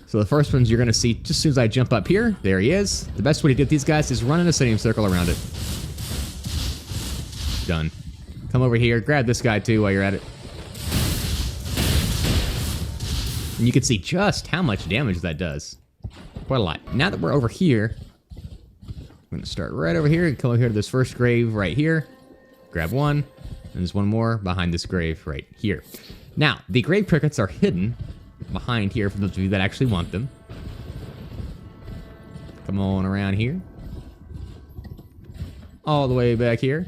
So the first ones you're gonna see just as soon as I jump up here. There he is. The best way to get these guys is run in a semicircle around it. Done. Come over here, grab this guy too while you're at it. And you can see just how much damage that does. Quite a lot. Now that we're over here, I'm going to start right over here and come over here to this first grave right here. Grab one. And there's one more behind this grave right here. Now, the grave crickets are hidden behind here for those of you that actually want them. Come on around here. All the way back here.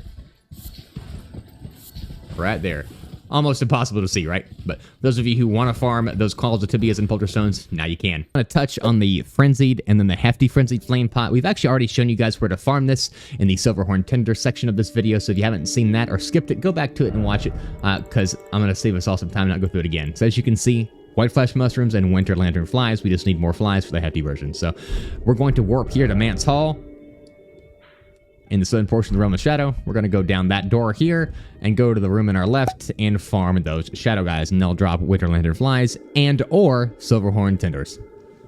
Right there. Almost impossible to see, right? But those of you who want to farm those calls of tibias and polterstones, now you can. I'm going to touch on the Frenzied and then the Hefty Frenzied Flame Pot. We've actually already shown you guys where to farm this in the Silverhorn Tinder section of this video, so if you haven't seen that or skipped it, go back to it and watch it, because I'm going to save us all some time and not go through it again. So as you can see, white flesh mushrooms and winter lantern flies. We just need more flies for the Hefty version. So we're going to warp here to Mance Hall. In the southern portion of the Realm of Shadow, we're going to go down that door here and go to the room in our left and farm those shadow guys, and they'll drop winter lantern flies and or silverhorn tinders.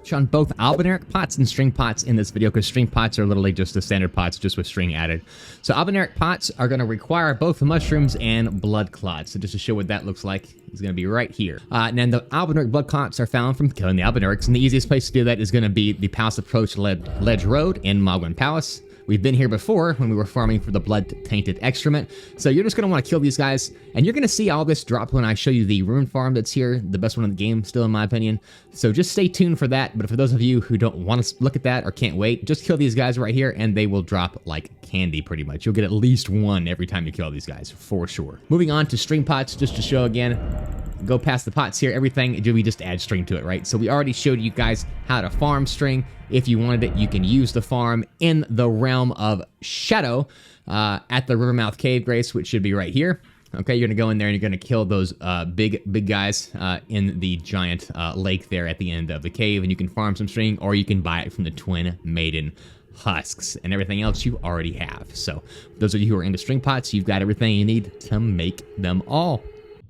Shown both albinauric pots and string pots in this video, because string pots are literally just the standard pots just with string added. So albinauric pots are going to require both mushrooms and blood clots. So just to show what that looks like, it's going to be right here. And then the albinauric blood clots are found from killing the albinaurics, and the easiest place to do that is going to be the Palace Approach Ledge Road in Mogwin Palace. We've been here before when we were farming for the blood-tainted excrement. So you're just going to want to kill these guys, and you're going to see all this drop when I show you the rune farm that's here, the best one in the game, still in my opinion. So just stay tuned for that, but for those of you who don't want to look at that or can't wait, just kill these guys right here, and they will drop like candy pretty much. You'll get at least one every time you kill these guys, for sure. Moving on to string pots, just to show again. Go past the pots here, everything, we just add string to it, right? So we already showed you guys how to farm string. If you wanted it, you can use the farm in the Realm of Shadow at the Rivermouth Cave, Grace, which should be right here. Okay, you're gonna go in there and you're gonna kill those big guys in the giant lake there at the end of the cave, and you can farm some string, or you can buy it from the Twin Maiden husks, and everything else you already have. So those of you who are into string pots, you've got everything you need to make them all.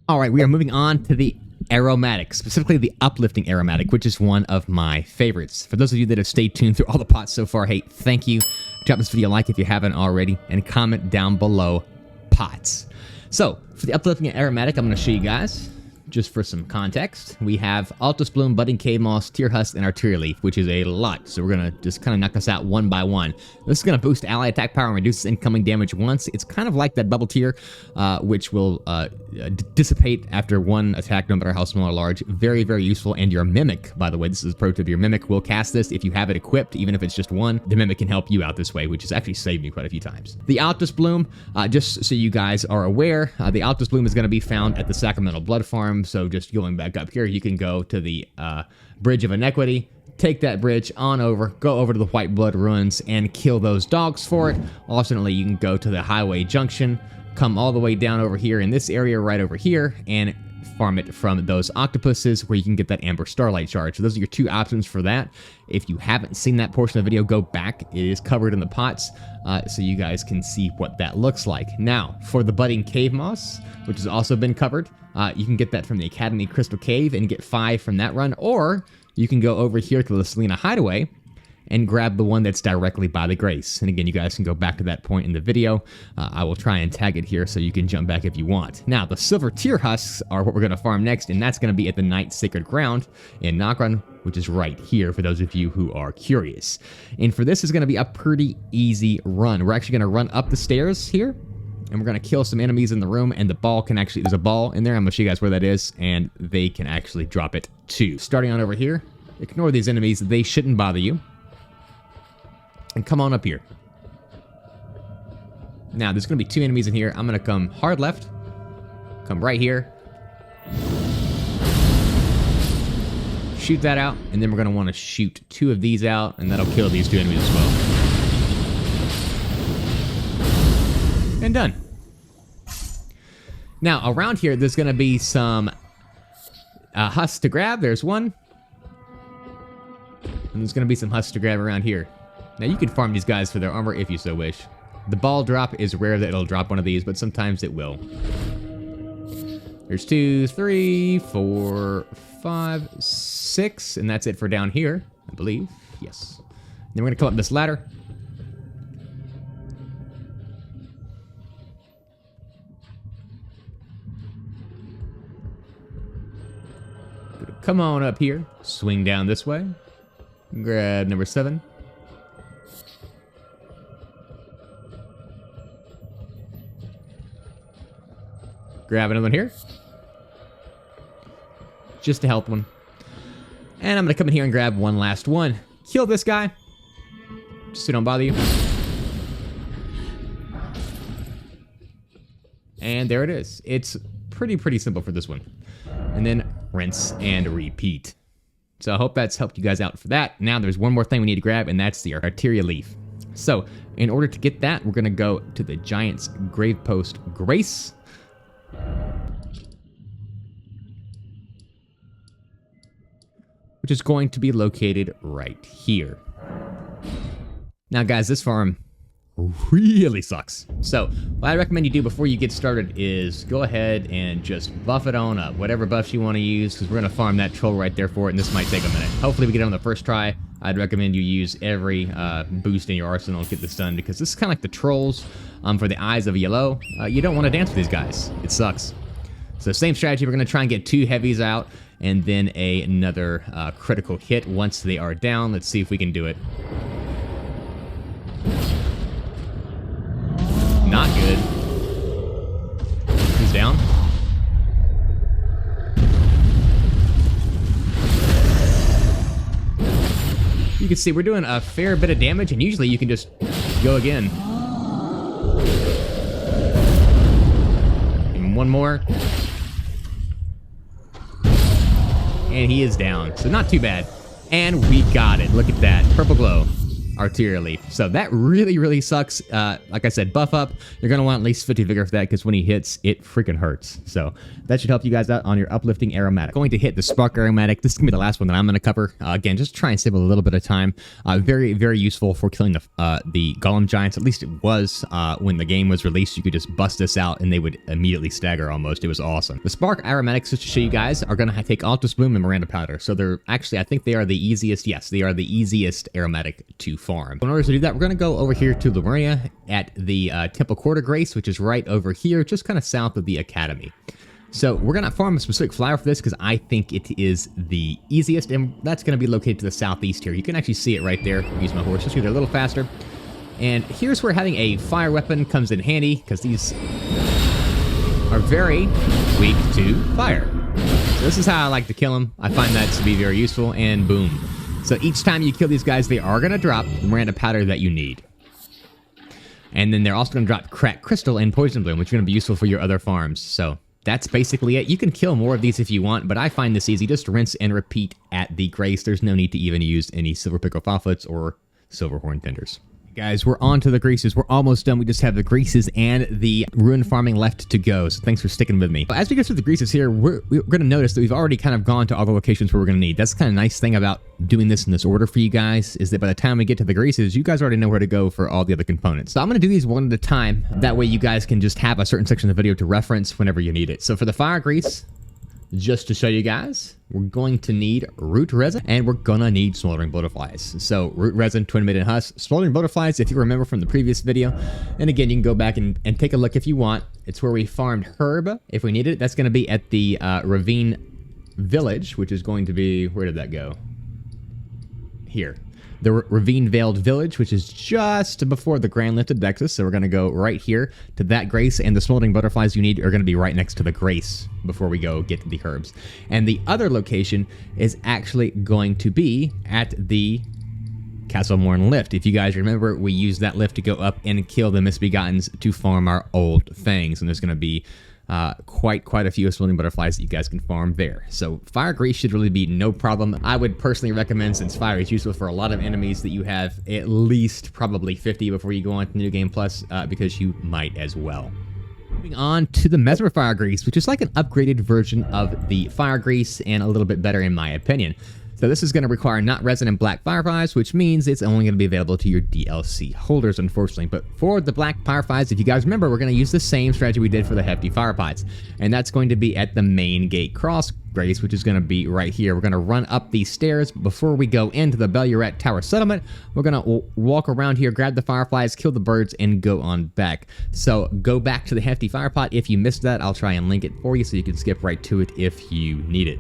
All right, we are moving on to the aromatic, specifically the uplifting aromatic, which is one of my favorites. For those of you that have stayed tuned through all the pots so far, hey, thank you. Drop this video a like if you haven't already, and comment down below pots. So for the uplifting aromatic, I'm going to show you guys, just for some context, we have Altus Bloom, Budding Cave Moss, Tear Husk, and Arteria Leaf, which is a lot. So we're going to just kind of knock this out one by one. This is going to boost ally attack power and reduce incoming damage once. It's kind of like that Bubble Tear, which will dissipate after one attack, no matter how small or large. Very, very useful. And your Mimic, by the way, this is a pro tip, your Mimic will cast this if you have it equipped, even if it's just one. The Mimic can help you out this way, which has actually saved me quite a few times. The Altus Bloom, just so you guys are aware, the Altus Bloom is going to be found at the Sacramento Blood Farm. So just going back up here, you can go to the Bridge of Inequity, take that bridge on over, go over to the White Blood Ruins, and kill those dogs for it. Alternately, you can go to the Highway Junction, come all the way down over here in this area right over here, and farm it from those octopuses where you can get that Amber Starlight Shard. So those are your two options for that. If you haven't seen that portion of the video, go back. It is covered in the pots, so you guys can see what that looks like. Now, for the Budding Cave Moss, which has also been covered, you can get that from the Academy Crystal Cave and get 5 from that run, or you can go over here to the Selena Hideaway and grab the one that's directly by the Grace. And again, you guys can go back to that point in the video. I will try and tag it here so you can jump back if you want. Now, the Silver Tear Husks are what we're going to farm next, and that's going to be at the Night Sacred Ground in Nokron, which is right here for those of you who are curious. And for this is going to be a pretty easy run. We're actually going to run up the stairs here, and we're going to kill some enemies in the room, and the ball can actually, there's a ball in there, I'm going to show you guys where that is, and they can actually drop it too. Starting on over here, ignore these enemies, they shouldn't bother you. And come on up here. Now, there's going to be 2 enemies in here. I'm going to come hard left, come right here, shoot that out, and then we're going to want to shoot 2 of these out, and that'll kill these 2 enemies as well. And done. Now, around here, there's going to be some husks to grab. There's one. And there's going to be some husks to grab around here. Now, you can farm these guys for their armor if you so wish. The ball drop is rare that it'll drop one of these, but sometimes it will. There's 2, 3, 4, 5, 6, and that's it for down here, I believe. Yes. Then we're going to come up this ladder. Come on up here, swing down this way, grab number 7. grab another one here. Just to help one. And I'm gonna come in here and grab one last one. Kill this guy. Just so don't bother you. And there it is. It's pretty simple for this one. And then rinse and repeat. So I hope that's helped you guys out for that. Now there's one more thing we need to grab, and that's the arteria leaf. So in order to get that, we're gonna go to the Giant's Gravepost Grace. Which is going to be located right here. Now guys, this farm really sucks. So what I recommend you do before you get started is go ahead and just buff it on up, whatever buffs you want to use, because we're going to farm that troll right there for it, and this might take a minute. Hopefully we get it on the first try. I'd recommend you use every boost in your arsenal to get this done, because this is kind of like the trolls for the eyes of yellow. You don't want to dance with these guys. It sucks. So same strategy, we're going to try and get 2 heavies out, and then another critical hit once they are down. Let's see if we can do it. Not good. He's down. You can see we're doing a fair bit of damage, and usually you can just go again. And one more. And he is down, so not too bad. And we got it. Look at that. Purple glow. Arteria leaf. So that really sucks. Like I said, buff up. You're going to want at least 50 vigor for that, because when he hits, it freaking hurts. So that should help you guys out on your uplifting aromatic. Going to hit the spark aromatic. This is going to be the last one that I'm going to cover. Again, just try and save a little bit of time. Very useful for killing the golem giants. At least it was when the game was released. You could just bust this out and they would immediately stagger almost. It was awesome. The spark aromatics, just to show you guys, are going to take Altus Bloom and Miranda Powder. So they're actually, I think they are the easiest. Yes, they are the easiest aromatic to farm. In order to do that, we're going to go over here to Lemuria at the Temple Quarter Grace, which is right over here, just kind of south of the Academy. So we're going to farm a specific flower for this, because I think it is the easiest, and that's going to be located to the southeast here. You can actually see it right there. Use my horse just to get a little faster. And here's where having a fire weapon comes in handy, because these are very weak to fire. So this is how I like to kill them. I find that to be very useful, and boom. So each time you kill these guys, they are going to drop the Miranda Powder that you need. And then they're also going to drop Cracked Crystal and Poison Bloom, which are going to be useful for your other farms. So that's basically it. You can kill more of these if you want, but I find this easy. Just rinse and repeat at the Grace. There's no need to even use any Silver Pickle Fowlfoots or Silver Horn Tenders. Guys, we're on to the Greases. We're almost done. We just have the Greases and the Ruin Farming left to go, so thanks for sticking with me. But as we go through the Greases here, we're going to notice that we've already kind of gone to all the locations where we're going to need. That's the kind of nice thing about doing this in this order for you guys, is that by the time we get to the Greases, you guys already know where to go for all the other components. So I'm going to do these one at a time. That way you guys can just have a certain section of the video to reference whenever you need it. So for the Fire Grease, just to show you guys, we're going to need root resin, and we're gonna need smoldering butterflies. So root resin, twin maiden husk, smoldering butterflies, if you remember from the previous video. And again, you can go back and take a look if you want. It's where we farmed herb if we need it. That's gonna be at the Ravine Village, which is going to be, where did that go? Here. The Ravine Veiled Village, which is just before the Grand Lifted Nexus. So we're going to go right here to that Grace, and the smoldering butterflies you need are going to be right next to the Grace before we go get to the herbs. And the other location is actually going to be at the Castle Morn lift. If you guys remember, we used that lift to go up and kill the Misbegottens to farm our old things. And there's going to be quite a few smoldering butterflies that you guys can farm there. So Fire Grease should really be no problem. I would personally recommend, since fire is useful for a lot of enemies, that you have at least probably 50 before you go on to New Game Plus, because you might as well. Moving on to the Messmerfire Grease, which is like an upgraded version of the Fire Grease and a little bit better in my opinion. So this is going to require not resin and black fireflies, which means it's only going to be available to your DLC holders, unfortunately. But for the black fireflies, if you guys remember, we're going to use the same strategy we did for the Hefty Fire Pots. And that's going to be at the main gate cross Grace, which is going to be right here. We're going to run up these stairs before we go into the Belluret Tower Settlement. We're going to walk around here, grab the fireflies, kill the birds, and go on back. So go back to the Hefty Fire Pot. If you missed that, I'll try and link it for you so you can skip right to it if you need it.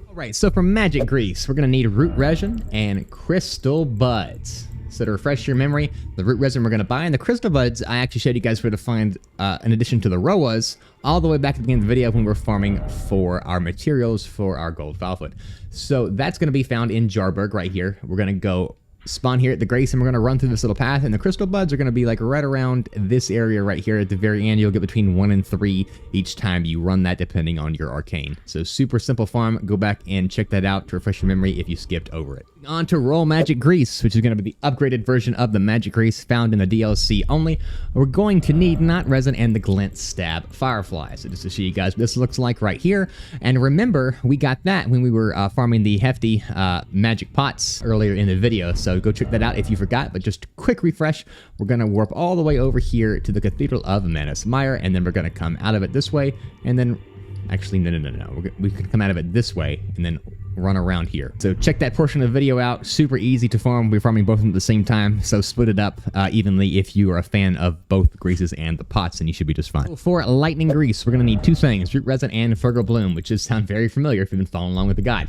Alright, so for Magic Grease, we're going to need root resin and crystal buds. So to refresh your memory, the root resin we're going to buy, and the crystal buds, I actually showed you guys where to find, in addition to the ROAs, all the way back at the beginning of the video when we were farming for our materials for our gold fowl foot. So that's going to be found in Jarburg right here. We're going to go spawn here at the Grace, and we're going to run through this little path, and the crystal buds are going to be like right around this area right here. At the very end, you'll get between 1 and 3 each time you run that, depending on your arcane. So super simple farm. Go back and check that out to refresh your memory if you skipped over it. On to Royal Magic Grease, which is going to be the upgraded version of the Magic Grease found in the DLC only. We're going to need Knot Resin and the Glint Stab Firefly. So just to show you guys what this looks like right here. And remember, we got that when we were farming the Hefty Magic Pots earlier in the video. So go check that out if you forgot, but just a quick refresh. We're going to warp all the way over here to the Cathedral of Messmerfire, and then we're going to come out of it this way, and then... Actually, no. We can come out of it this way and then run around here. So check that portion of the video out. Super easy to farm. We're farming both of them at the same time, so split it up evenly if you are a fan of both the greases and the pots, and you should be just fine. For Lightning Grease, we're going to need 2 things, root resin and Flugger Bloom, which should sound very familiar if you've been following along with the guide.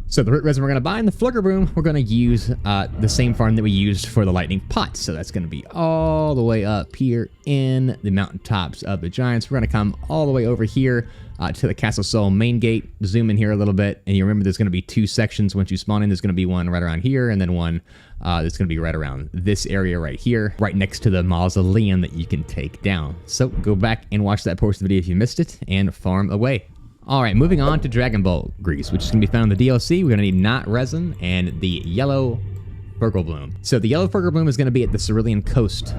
So the root resin we're going to buy, and the Flugger Bloom we're going to use the same farm that we used for the Lightning Pot. So that's going to be all the way up here in the mountaintops of the Giants. We're going to come all the way over here to the Castle Soul main gate. Zoom in here a little bit, and you remember there's going to be 2 sections once you spawn in. There's going to be one right around here, and then one that's going to be right around this area right here, right next to the mausoleum that you can take down. So go back and watch that portion of the video if you missed it, and farm away. Alright, moving on to Dragonwound Grease, which is going to be found in the DLC. We're going to need Knot Resin and the Yellow Flugger Bloom. So the Yellow Flugger Bloom is going to be at the Cerulean Coast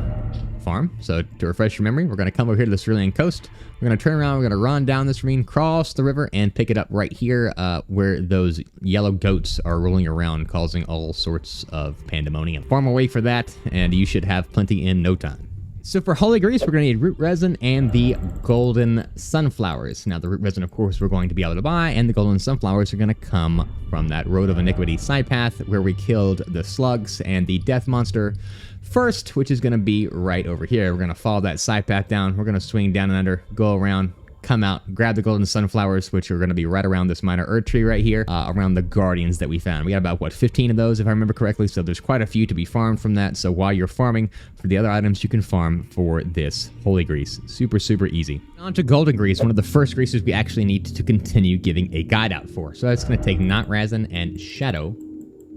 farm. So to refresh your memory, we're going to come over here to the Cerulean Coast. We're going to turn around, we're going to run down this ravine, cross the river, and pick it up right here where those yellow goats are rolling around, causing all sorts of pandemonium. Farm away for that, and you should have plenty in no time. So for Holy Grease, we're going to need root resin and the golden sunflowers. Now, the root resin, of course, we're going to be able to buy, and the golden sunflowers are going to come from that Road of Iniquity side path where we killed the slugs and the death monster first, which is going to be right over here. We're going to follow that side path down. We're going to swing down and under, go around, come out, grab the golden sunflowers, which are going to be right around this minor earth tree right here, around the guardians that we found. We got about, what, 15 of those, if I remember correctly, so there's quite a few to be farmed from that. So while you're farming for the other items, you can farm for this Holy Grease. Super, super easy. On to Golden Grease, one of the first greases we actually need to continue giving a guide out for. So that's going to take Knot Resin and Shadow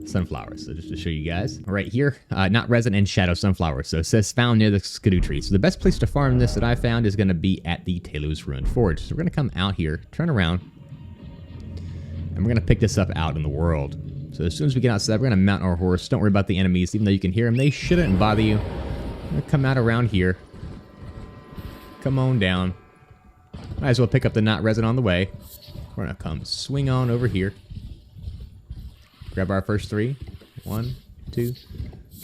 Sunflowers. So just to show you guys right here, Knot Resin and Shadow Sunflowers. So it says found near the Skidoo tree. So the best place to farm this that I found is going to be at the Telus Ruined Forge. So we're going to come out here, turn around, and we're going to pick this up out in the world. So as soon as we get outside, we're going to mount our horse. Don't worry about the enemies, even though you can hear them. They shouldn't bother you. We're going to come out around here. Come on down. Might as well pick up the Knot Resin on the way. We're going to come swing on over here. Grab our first 3. 1, 2,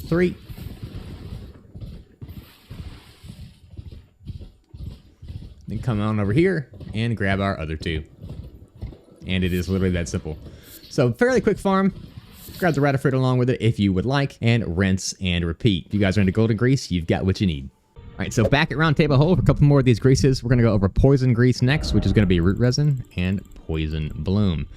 3. Then come on over here and grab our other 2. And it is literally that simple. So fairly quick farm. Grab the Ratifruit along with it if you would like, and rinse and repeat. If you guys are into Golden Grease, you've got what you need. Alright, so back at Round Table Hole for a couple more of these greases. We're going to go over Poison Grease next, which is going to be Root Resin and Poison Bloom.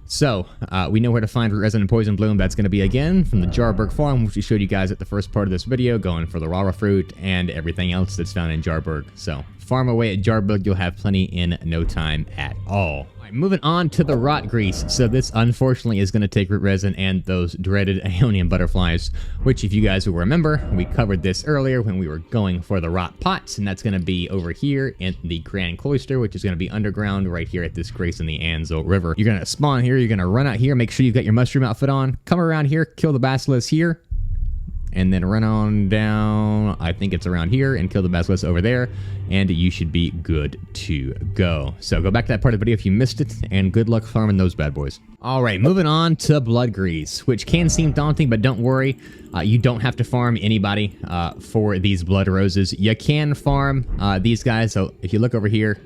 So, we know where to find Root Resin and Poison Bloom. That's going to be, again, from the Jarburg farm, which we showed you guys at the first part of this video, going for the Rara fruit and everything else that's found in Jarburg. So, farm away at Jarburg, you'll have plenty in no time at all. Alright, moving on to the Rot Grease. So this, unfortunately, is going to take Root Resin and those dreaded Aeonian butterflies, which, if you guys will remember, we covered this earlier when we were going for the Rot Pots, and that's going to be over here in the Grand Cloister, which is going to be underground right here at this Grace in the Anzil River. You're going to spawn here, you're going to run out here, make sure you've got your mushroom outfit on, come around here, kill the basilisk here, and then run on down, I think it's around here, and kill the basilisk over there, and you should be good to go. So go back to that part of the video if you missed it, and good luck farming those bad boys. Alright, moving on to Blood Grease, which can seem daunting, but don't worry, you don't have to farm anybody for these Blood Roses. You can farm these guys, so if you look over here,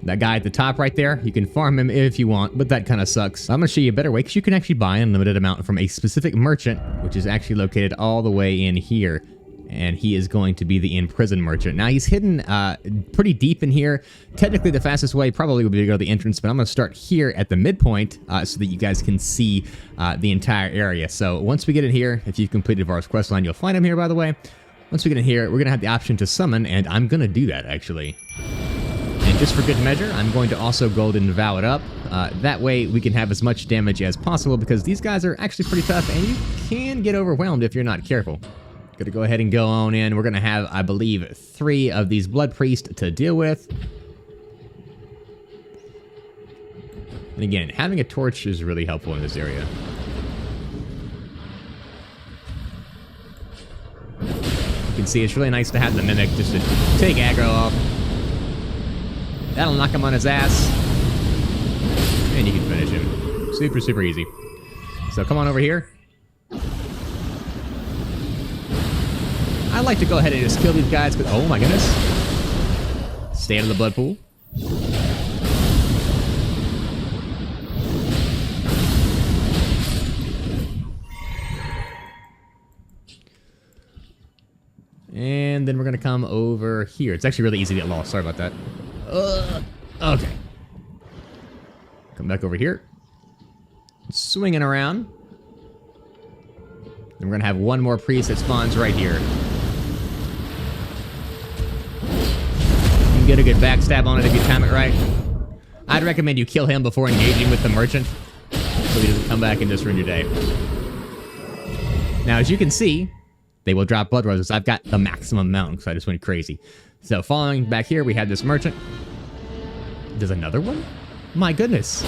that guy at the top right there, you can farm him if you want, but that kind of sucks. I'm going to show you a better way, because you can actually buy an unlimited amount from a specific merchant, which is actually located all the way in here and he is going to be the imprisoned merchant. Now, he's hidden pretty deep in here. Technically, the fastest way probably would be to go to the entrance, but I'm going to start here at the midpoint so that you guys can see the entire area. So once we get in here, if you've completed Var's questline, you'll find him here, by the way. Once we get in here, we're going to have the option to summon, and I'm going to do that, actually. And just for good measure, I'm going to also Golden Vow it up. That way, we can have as much damage as possible, because these guys are actually pretty tough, and you can get overwhelmed if you're not careful. Gonna go ahead and go on in. We're gonna have, I believe, 3 of these Blood Priests to deal with. And again, having a torch is really helpful in this area. You can see it's really nice to have the Mimic just to take aggro off. That'll knock him on his ass. And you can finish him. Super, super easy. So come on over here. I like to go ahead and just kill these guys, but oh my goodness. Stay out of the blood pool. And then we're gonna come over here. It's actually really easy to get lost. Sorry about that. Okay. Come back over here. Swinging around. Then we're gonna have one more priest that spawns right here. You can get a good backstab on it if you time it right. I'd recommend you kill him before engaging with the merchant, so he doesn't come back and just ruin your day. Now, as you can see, they will drop blood roses. I've got the maximum amount because I just went crazy. So following back here, we have this merchant. There's another one? My goodness.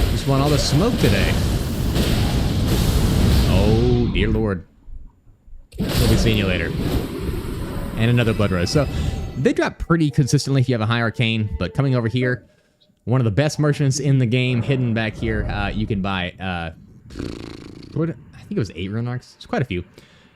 Just want all the smoke today. Oh, dear Lord. We'll be seeing you later. And another blood rose. So they drop pretty consistently if you have a high arcane, but coming over here, one of the best merchants in the game, hidden back here, you can buy, I think it was 8 rune arcs. It's quite a few.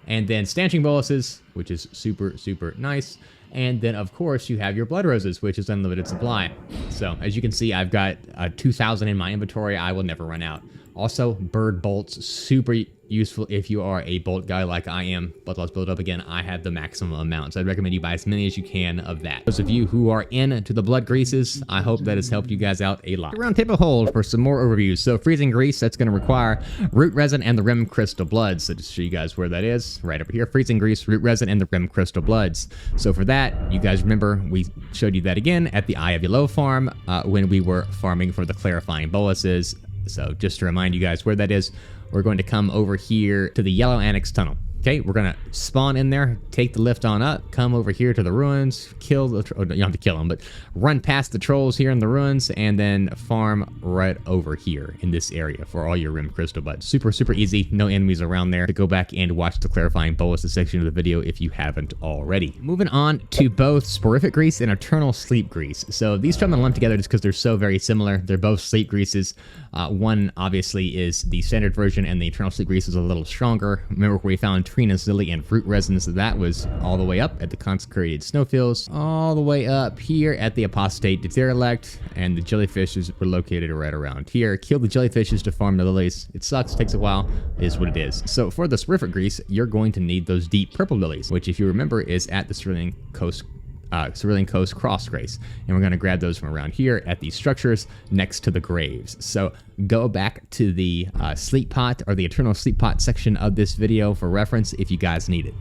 And then stanching boluses, which is super, super nice. And then, of course, you have your blood roses, which is unlimited supply. So, as you can see, I've got 2,000 in my inventory. I will never run out. Also, bird bolts, super useful if you are a bolt guy like I am. But let's build up again. I have the maximum amount, so I'd recommend you buy as many as you can of that. Those of you who are into the blood greases, I hope that has helped you guys out a lot. Round table hold for some more overviews. So freezing grease, that's going to require root resin and the rim crystal bloods. So just show you guys where that is, right over here. Freezing grease, root resin, and the rim crystal bloods. So for that, you guys remember we showed you that again at the Eye of Yellow farm when we were farming for the clarifying boluses. So just to remind you guys where that is, we're going to come over here to the Yellow Annex Tunnel. Okay, we're going to spawn in there, take the lift on up, come over here to the ruins, kill the... you don't have to kill them, but run past the trolls here in the ruins, and then farm right over here in this area for all your rim crystal buds. Super, super easy. No enemies around there. To go back and watch the clarifying bolus section of the video if you haven't already. Moving on to both Soporific Grease and Eternal Sleep Grease. So these two I'm going to lump together just because they're so very similar. They're both sleep greases. One, obviously, is the standard version, and the Eternal Sleep Grease is a little stronger. Remember where we found Trina's Lily and fruit resins? That was all the way up at the consecrated snowfields, all the way up here at the apostate derelict, and the jellyfishes were located right around here. Kill the jellyfishes to farm the lilies. It sucks, takes a while, it is what it is. So for the Soporific Grease, you're going to need those deep purple lilies, which, if you remember, is at the Cerulean Coast Cross Grace, and we're going to grab those from around here at these structures next to the graves. So go back to the sleep pot or the Eternal Sleep Pot section of this video for reference if you guys need it.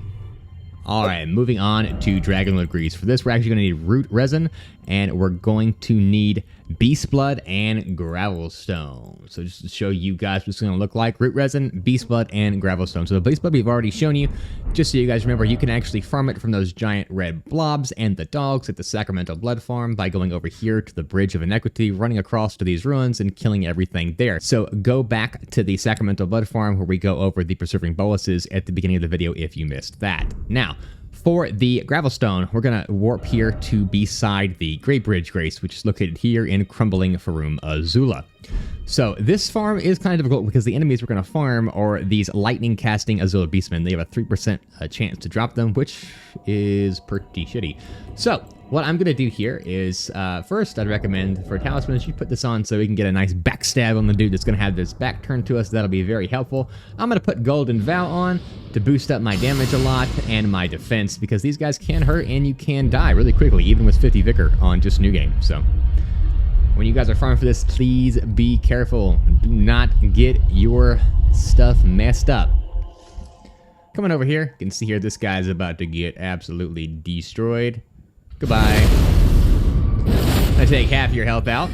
Alright, moving on to Dragonwound Grease. For this, we're actually going to need root resin, and we're going to need beast blood and gravelstone. So just to show you guys what it's going to look like: root resin, beast blood, and gravelstone. So the beast blood we've already shown you. Just so you guys remember, you can actually farm it from those giant red blobs and the dogs at the Sacramento Blood Farm by going over here to the Bridge of Inequity, running across to these ruins, and killing everything there. So go back to the Sacramento Blood Farm where we go over the preserving boluses at the beginning of the video if you missed that. Now, for the gravelstone, we're going to warp here to beside the Great Bridge Grace, which is located here in Crumbling Farum Azula. So this farm is kind of difficult because the enemies we're going to farm are these lightning casting Azula Beastmen. They have a 3% chance to drop them, which is pretty shitty. So what I'm going to do here is, first, I'd recommend for talismans, you put this on so we can get a nice backstab on the dude that's going to have this back turned to us. That'll be very helpful. I'm going to put Golden Vow on to boost up my damage a lot and my defense, because these guys can hurt and you can die really quickly, even with 50 Vicar on just new game. So when you guys are farming for this, please be careful. Do not get your stuff messed up. Coming over here, you can see here this guy's about to get absolutely destroyed. Goodbye. I take half your health out.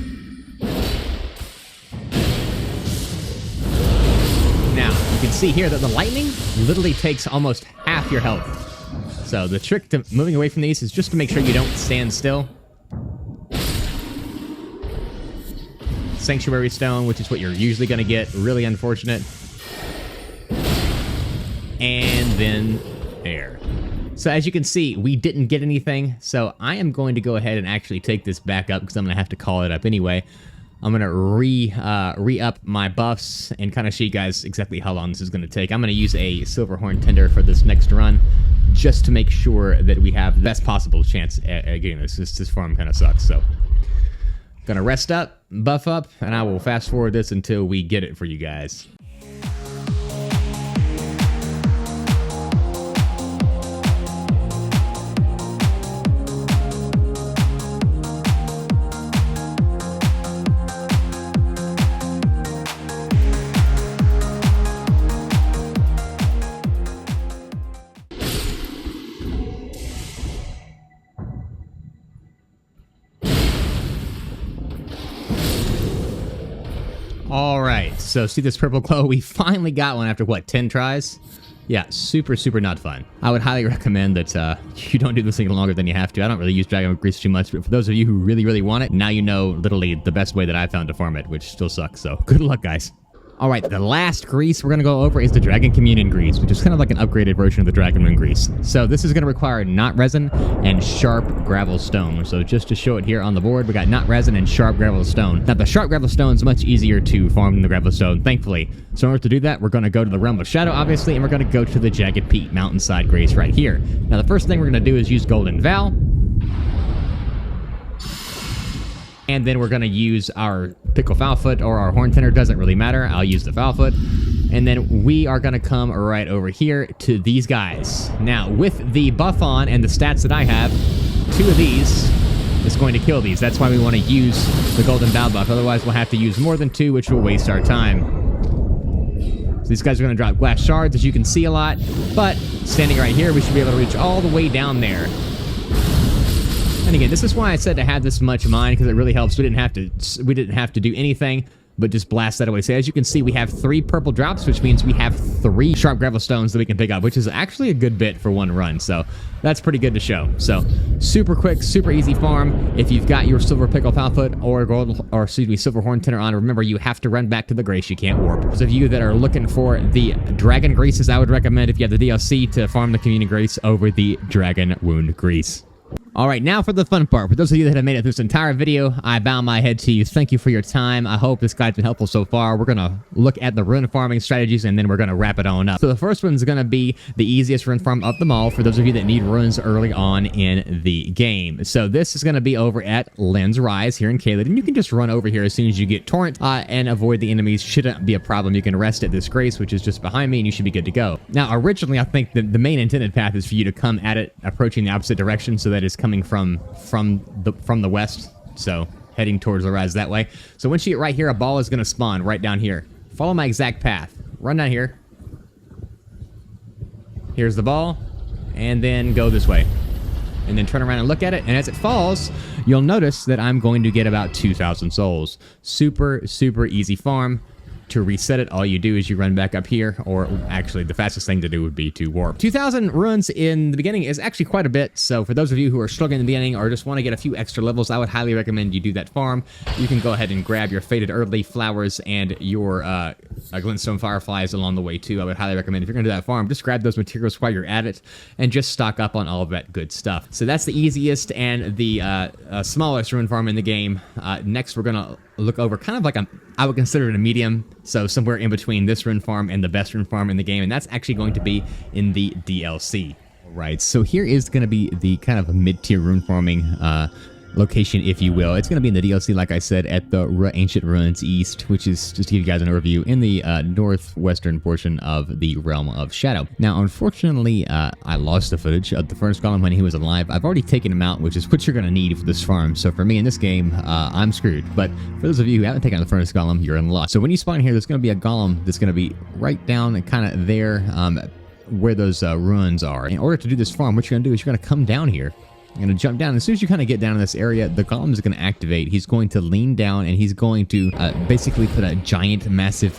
Now, you can see here that the lightning literally takes almost half your health. So the trick to moving away from these is just to make sure you don't stand still. Sanctuary Stone, which is what you're usually going to get. Really unfortunate. And then air. So as you can see, we didn't get anything. So I am going to go ahead and actually take this back up, because I'm going to have to call it up anyway. I'm going to re-up my buffs and kind of show you guys exactly how long this is going to take. I'm going to use a Silver Horn Tender for this next run, just to make sure that we have the best possible chance at getting this. This farm kind of sucks, so... Gonna rest up, buff up, and I will fast forward this until we get it for you guys. Alright, so see this purple glow? We finally got one after, what, 10 tries? Yeah, super, super not fun. I would highly recommend that you don't do this any longer than you have to. I don't really use Dragonwound Grease too much, but for those of you who really, really want it, now you know literally the best way that I found to farm it, which still sucks, so good luck, guys. Alright, the last grease we're going to go over is the Dragon Communion Grease, which is kind of like an upgraded version of the Dragonwound Grease. So this is going to require knot resin and sharp gravel stone. So just to show it here on the board, we got knot resin and sharp gravel stone. Now the sharp gravel stone is much easier to farm than the gravel stone, thankfully. So in order to do that, we're going to go to the Realm of Shadow, obviously, and we're going to go to the Jagged Peak Mountainside Grease right here. Now the first thing we're going to do is use Golden Vow. And then we're going to use our Pickle Fowl Foot or our Horn Tender, doesn't really matter. I'll use the Fowl Foot. And then we are going to come right over here to these guys. Now, with the buff on and the stats that I have, 2 of these is going to kill these. That's why we want to use the Golden Vow buff. Otherwise, we'll have to use more than 2, which will waste our time. So these guys are going to drop glass shards, as you can see a lot. But standing right here, we should be able to reach all the way down there. And again, this is why I said to have this much mine, because it really helps. We didn't have to do anything but just blast that away. So as you can see, we have 3 purple drops, which means we have 3 sharp gravel stones that we can pick up, which is actually a good bit for one run. So that's pretty good to show. So super quick, super easy farm. If you've got your silver pickle fowl foot or silver horn tender on, remember you have to run back to the grace. You can't warp. Those of you that are looking for the dragon greases, I would recommend, if you have the DLC, to farm the community grease over the Dragonwound Grease. Alright, now for the fun part. For those of you that have made it through this entire video, I bow my head to you. Thank you for your time. I hope this guide's been helpful so far. We're going to look at the rune farming strategies, and then we're going to wrap it on up. So the first one's going to be the easiest rune farm of them all, for those of you that need runes early on in the game. So this is going to be over at Len's Rise here in Caelid, and you can just run over here as soon as you get Torrent and avoid the enemies. Shouldn't be a problem. You can rest at this grace, which is just behind me, and you should be good to go. Now, originally, I think the main intended path is for you to come at it approaching the opposite direction, so that it's coming from the west, so heading towards the rise that way. So once you get right here, a ball is going to spawn right down here. Follow my exact path. Run down here. Here's the ball, and then go this way. And then turn around and look at it, and as it falls, you'll notice that I'm going to get about 2,000 souls. Super, super easy farm. To reset it, all you do is you run back up here, or actually the fastest thing to do would be to warp. 2,000 runes in the beginning is actually quite a bit, so for those of you who are struggling in the beginning or just want to get a few extra levels, I would highly recommend you do that farm. You can go ahead and grab your Faded Earthleaf flowers and your glintstone fireflies along the way too. I would highly recommend, if you're going to do that farm, just grab those materials while you're at it and just stock up on all of that good stuff. So that's the easiest and the smallest rune farm in the game. Next, we're going to look over kind of like I would consider it a medium, so somewhere in between this rune farm and the best rune farm in the game, and that's actually going to be in the DLC. Right, so here is going to be the kind of mid-tier rune farming location, if you will. It's going to be in the DLC, like I said, at the Ancient Ruins East, which is, just to give you guys an overview, in the northwestern portion of the Realm of Shadow. Now, unfortunately, I lost the footage of the Furnace Golem when he was alive. I've already taken him out, which is what you're going to need for this farm. So for me in this game, I'm screwed. But for those of you who haven't taken out the Furnace Golem, you're in luck. So when you spawn here, there's going to be a Golem that's going to be right down and kind of there where those ruins are. In order to do this farm, what you're going to do is you're going to come down here. You're going to jump down. As soon as you kind of get down in this area, the Golem is going to activate. He's going to lean down, and he's going to basically put a giant, massive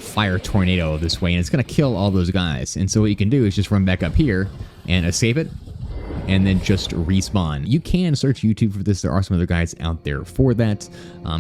fire tornado this way, and it's going to kill all those guys. And so what you can do is just run back up here and escape it, and then just respawn. You can search YouTube for this. There are some other guides out there for that,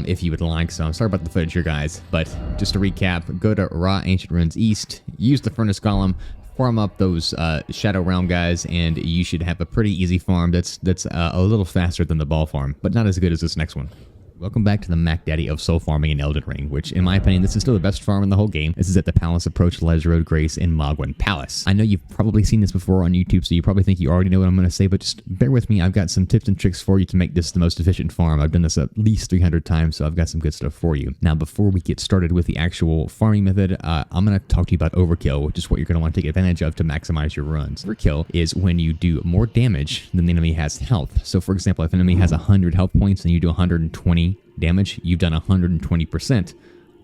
if you would like. So I'm sorry about the footage here, guys. But just to recap, go to Ancient Ruins East, use the Furnace Golem, farm up those Shadow Realm guys, and you should have a pretty easy farm that's a little faster than the ball farm, but not as good as this next one. Welcome back to the Mac Daddy of soul farming in Elden Ring, which, in my opinion, this is still the best farm in the whole game. This is at the Palace Approach, Ledge Road, Grace, in Mogwin Palace. I know you've probably seen this before on YouTube, so you probably think you already know what I'm going to say, but just bear with me. I've got some tips and tricks for you to make this the most efficient farm. I've done this at least 300 times, so I've got some good stuff for you. Now, before we get started with the actual farming method, I'm going to talk to you about overkill, which is what you're going to want to take advantage of to maximize your runs. Overkill is when you do more damage than the enemy has health. So, for example, if an enemy has 100 health points and you do 120 damage, you've done 120%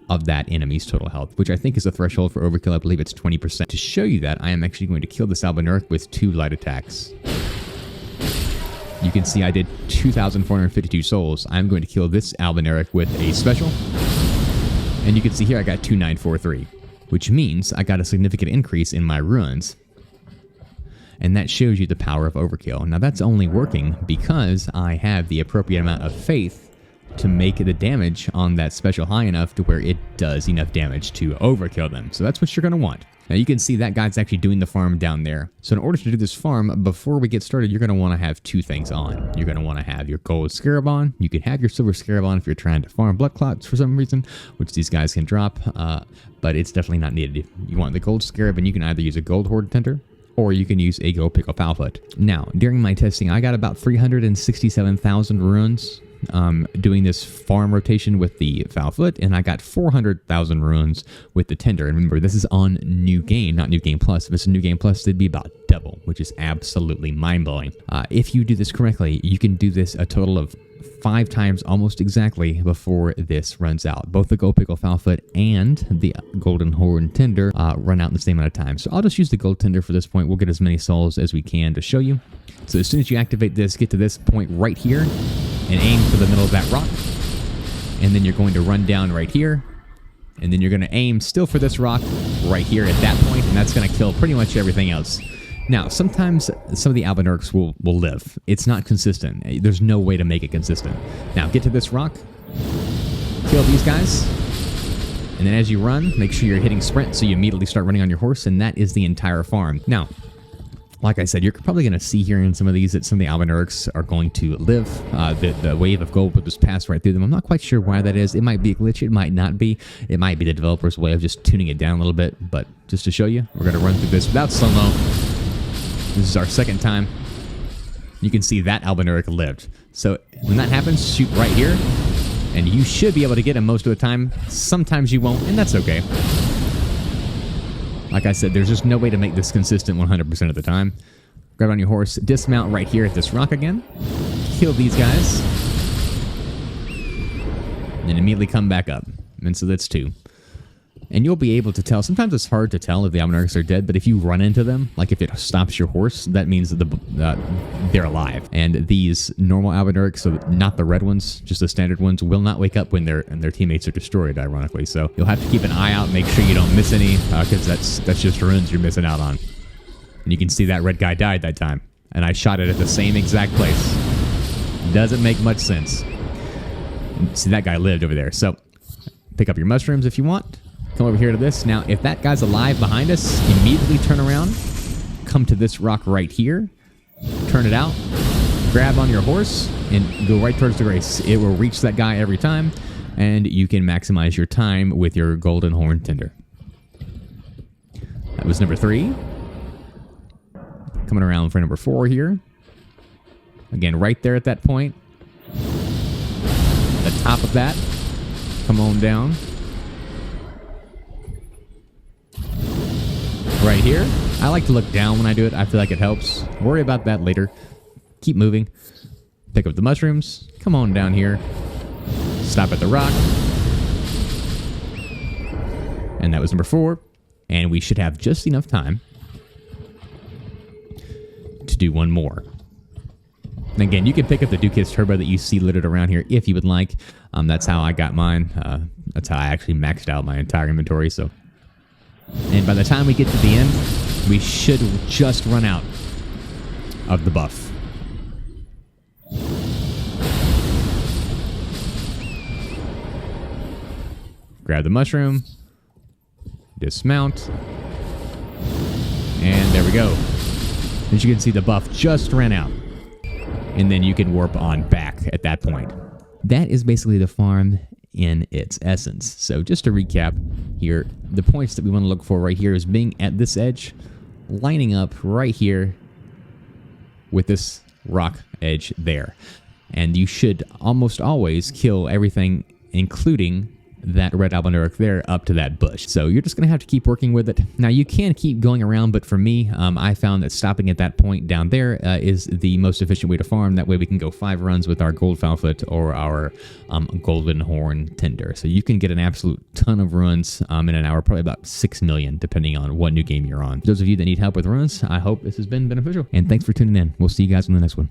of that enemy's total health, which I think is a threshold for overkill. I believe it's 20%. To show you that, I am actually going to kill this Albinauric with 2 light attacks. You can see I did 2,452 souls. I'm going to kill this Albinauric with a special, and you can see here I got 2,943, which means I got a significant increase in my runs. And that shows you the power of overkill. Now that's only working because I have the appropriate amount of faith to make the damage on that special high enough to where it does enough damage to overkill them. So that's what you're going to want. Now you can see that guy's actually doing the farm down there. So in order to do this farm, before we get started, you're going to want to have 2 things on. You're going to want to have your gold scarab on. You can have your silver scarab on if you're trying to farm blood clots for some reason, which these guys can drop, but it's definitely not needed. You want the gold scarab, and you can either use a gold horde tender, or you can use a gold pickle fowl foot. Now, during my testing, I got about 367,000 runes doing this farm rotation with the fowl foot, and I got 400,000 runes with the tender. And remember, this is on New Game, not New Game Plus. If it's a New Game Plus, it'd be about double, which is absolutely mind-blowing. If you do this correctly, you can do this a total of 5 times almost exactly before this runs out. Both the gold pickle fowl foot and the golden horn tender run out in the same amount of time. So I'll just use the gold tender for this point. We'll get as many souls as we can to show you. So as soon as you activate this, get to this point right here and aim for the middle of that rock. And then you're going to run down right here. And then you're going to aim still for this rock right here at that point, and that's going to kill pretty much everything else. Now, sometimes some of the Albinaurics will live. It's not consistent. There's no way to make it consistent. Now, get to this rock, kill these guys, and then as you run, make sure you're hitting sprint so you immediately start running on your horse, and that is the entire farm. Now, like I said, you're probably going to see here in some of these that some of the Albinaurics are going to live. The wave of gold will just pass right through them. I'm not quite sure why that is. It might be a glitch. It might not be. It might be the developer's way of just tuning it down a little bit. But just to show you, we're going to run through this without slow-mo. This is our second time. You can see that Albinauric lived. So when that happens, shoot right here, and you should be able to get him most of the time. Sometimes you won't, and that's okay. Like I said, there's just no way to make this consistent 100% of the time. Grab on your horse, dismount right here at this rock again, kill these guys, and then immediately come back up. And so that's 2. And you'll be able to tell. Sometimes it's hard to tell if the Albinaurics are dead, but if you run into them, like if it stops your horse, that means that they're alive. And these normal Albinaurics, so not the red ones, just the standard ones, will not wake up when their teammates are destroyed, ironically. So you'll have to keep an eye out, make sure you don't miss any, because that's just runes you're missing out on. And you can see that red guy died that time. And I shot it at the same exact place. Doesn't make much sense. And see, that guy lived over there. So pick up your mushrooms if you want. Come over here to this. Now, if that guy's alive behind us, immediately turn around, come to this rock right here, turn it out, grab on your horse, and go right towards the grace. It will reach that guy every time, and you can maximize your time with your golden horn tender. That was number 3. coming around for number 4 here. Again, right there at that point. The top of that. Come on down. Right here. I like to look down when I do it. I feel like it helps. Worry about that later. Keep moving. Pick up the mushrooms. Come on down here. Stop at the rock. And that was number 4. And we should have just enough time to do one more. And again, you can pick up the Duke's Turbo that you see littered around here if you would like. That's how I got mine. That's how I actually maxed out my entire inventory. So, and by the time we get to the end, we should just run out of the buff. Grab the mushroom. Dismount. And there we go. As you can see, the buff just ran out. And then you can warp on back at that point. That is basically the farm in its essence. So just to recap here, the points that we want to look for right here is being at this edge, lining up right here with this rock edge there. And you should almost always kill everything, including that red albinuric there up to that bush. So you're just going to have to keep working with it. Now you can keep going around, but for me, I found that stopping at that point down there is the most efficient way to farm. That way we can go 5 runs with our gold Fowlfoot or our golden horn tender. So you can get an absolute ton of runs in an hour, probably about 6 million, depending on what new game you're on. Those of you that need help with runs, I hope this has been beneficial. And thanks for tuning in. We'll see you guys in the next one.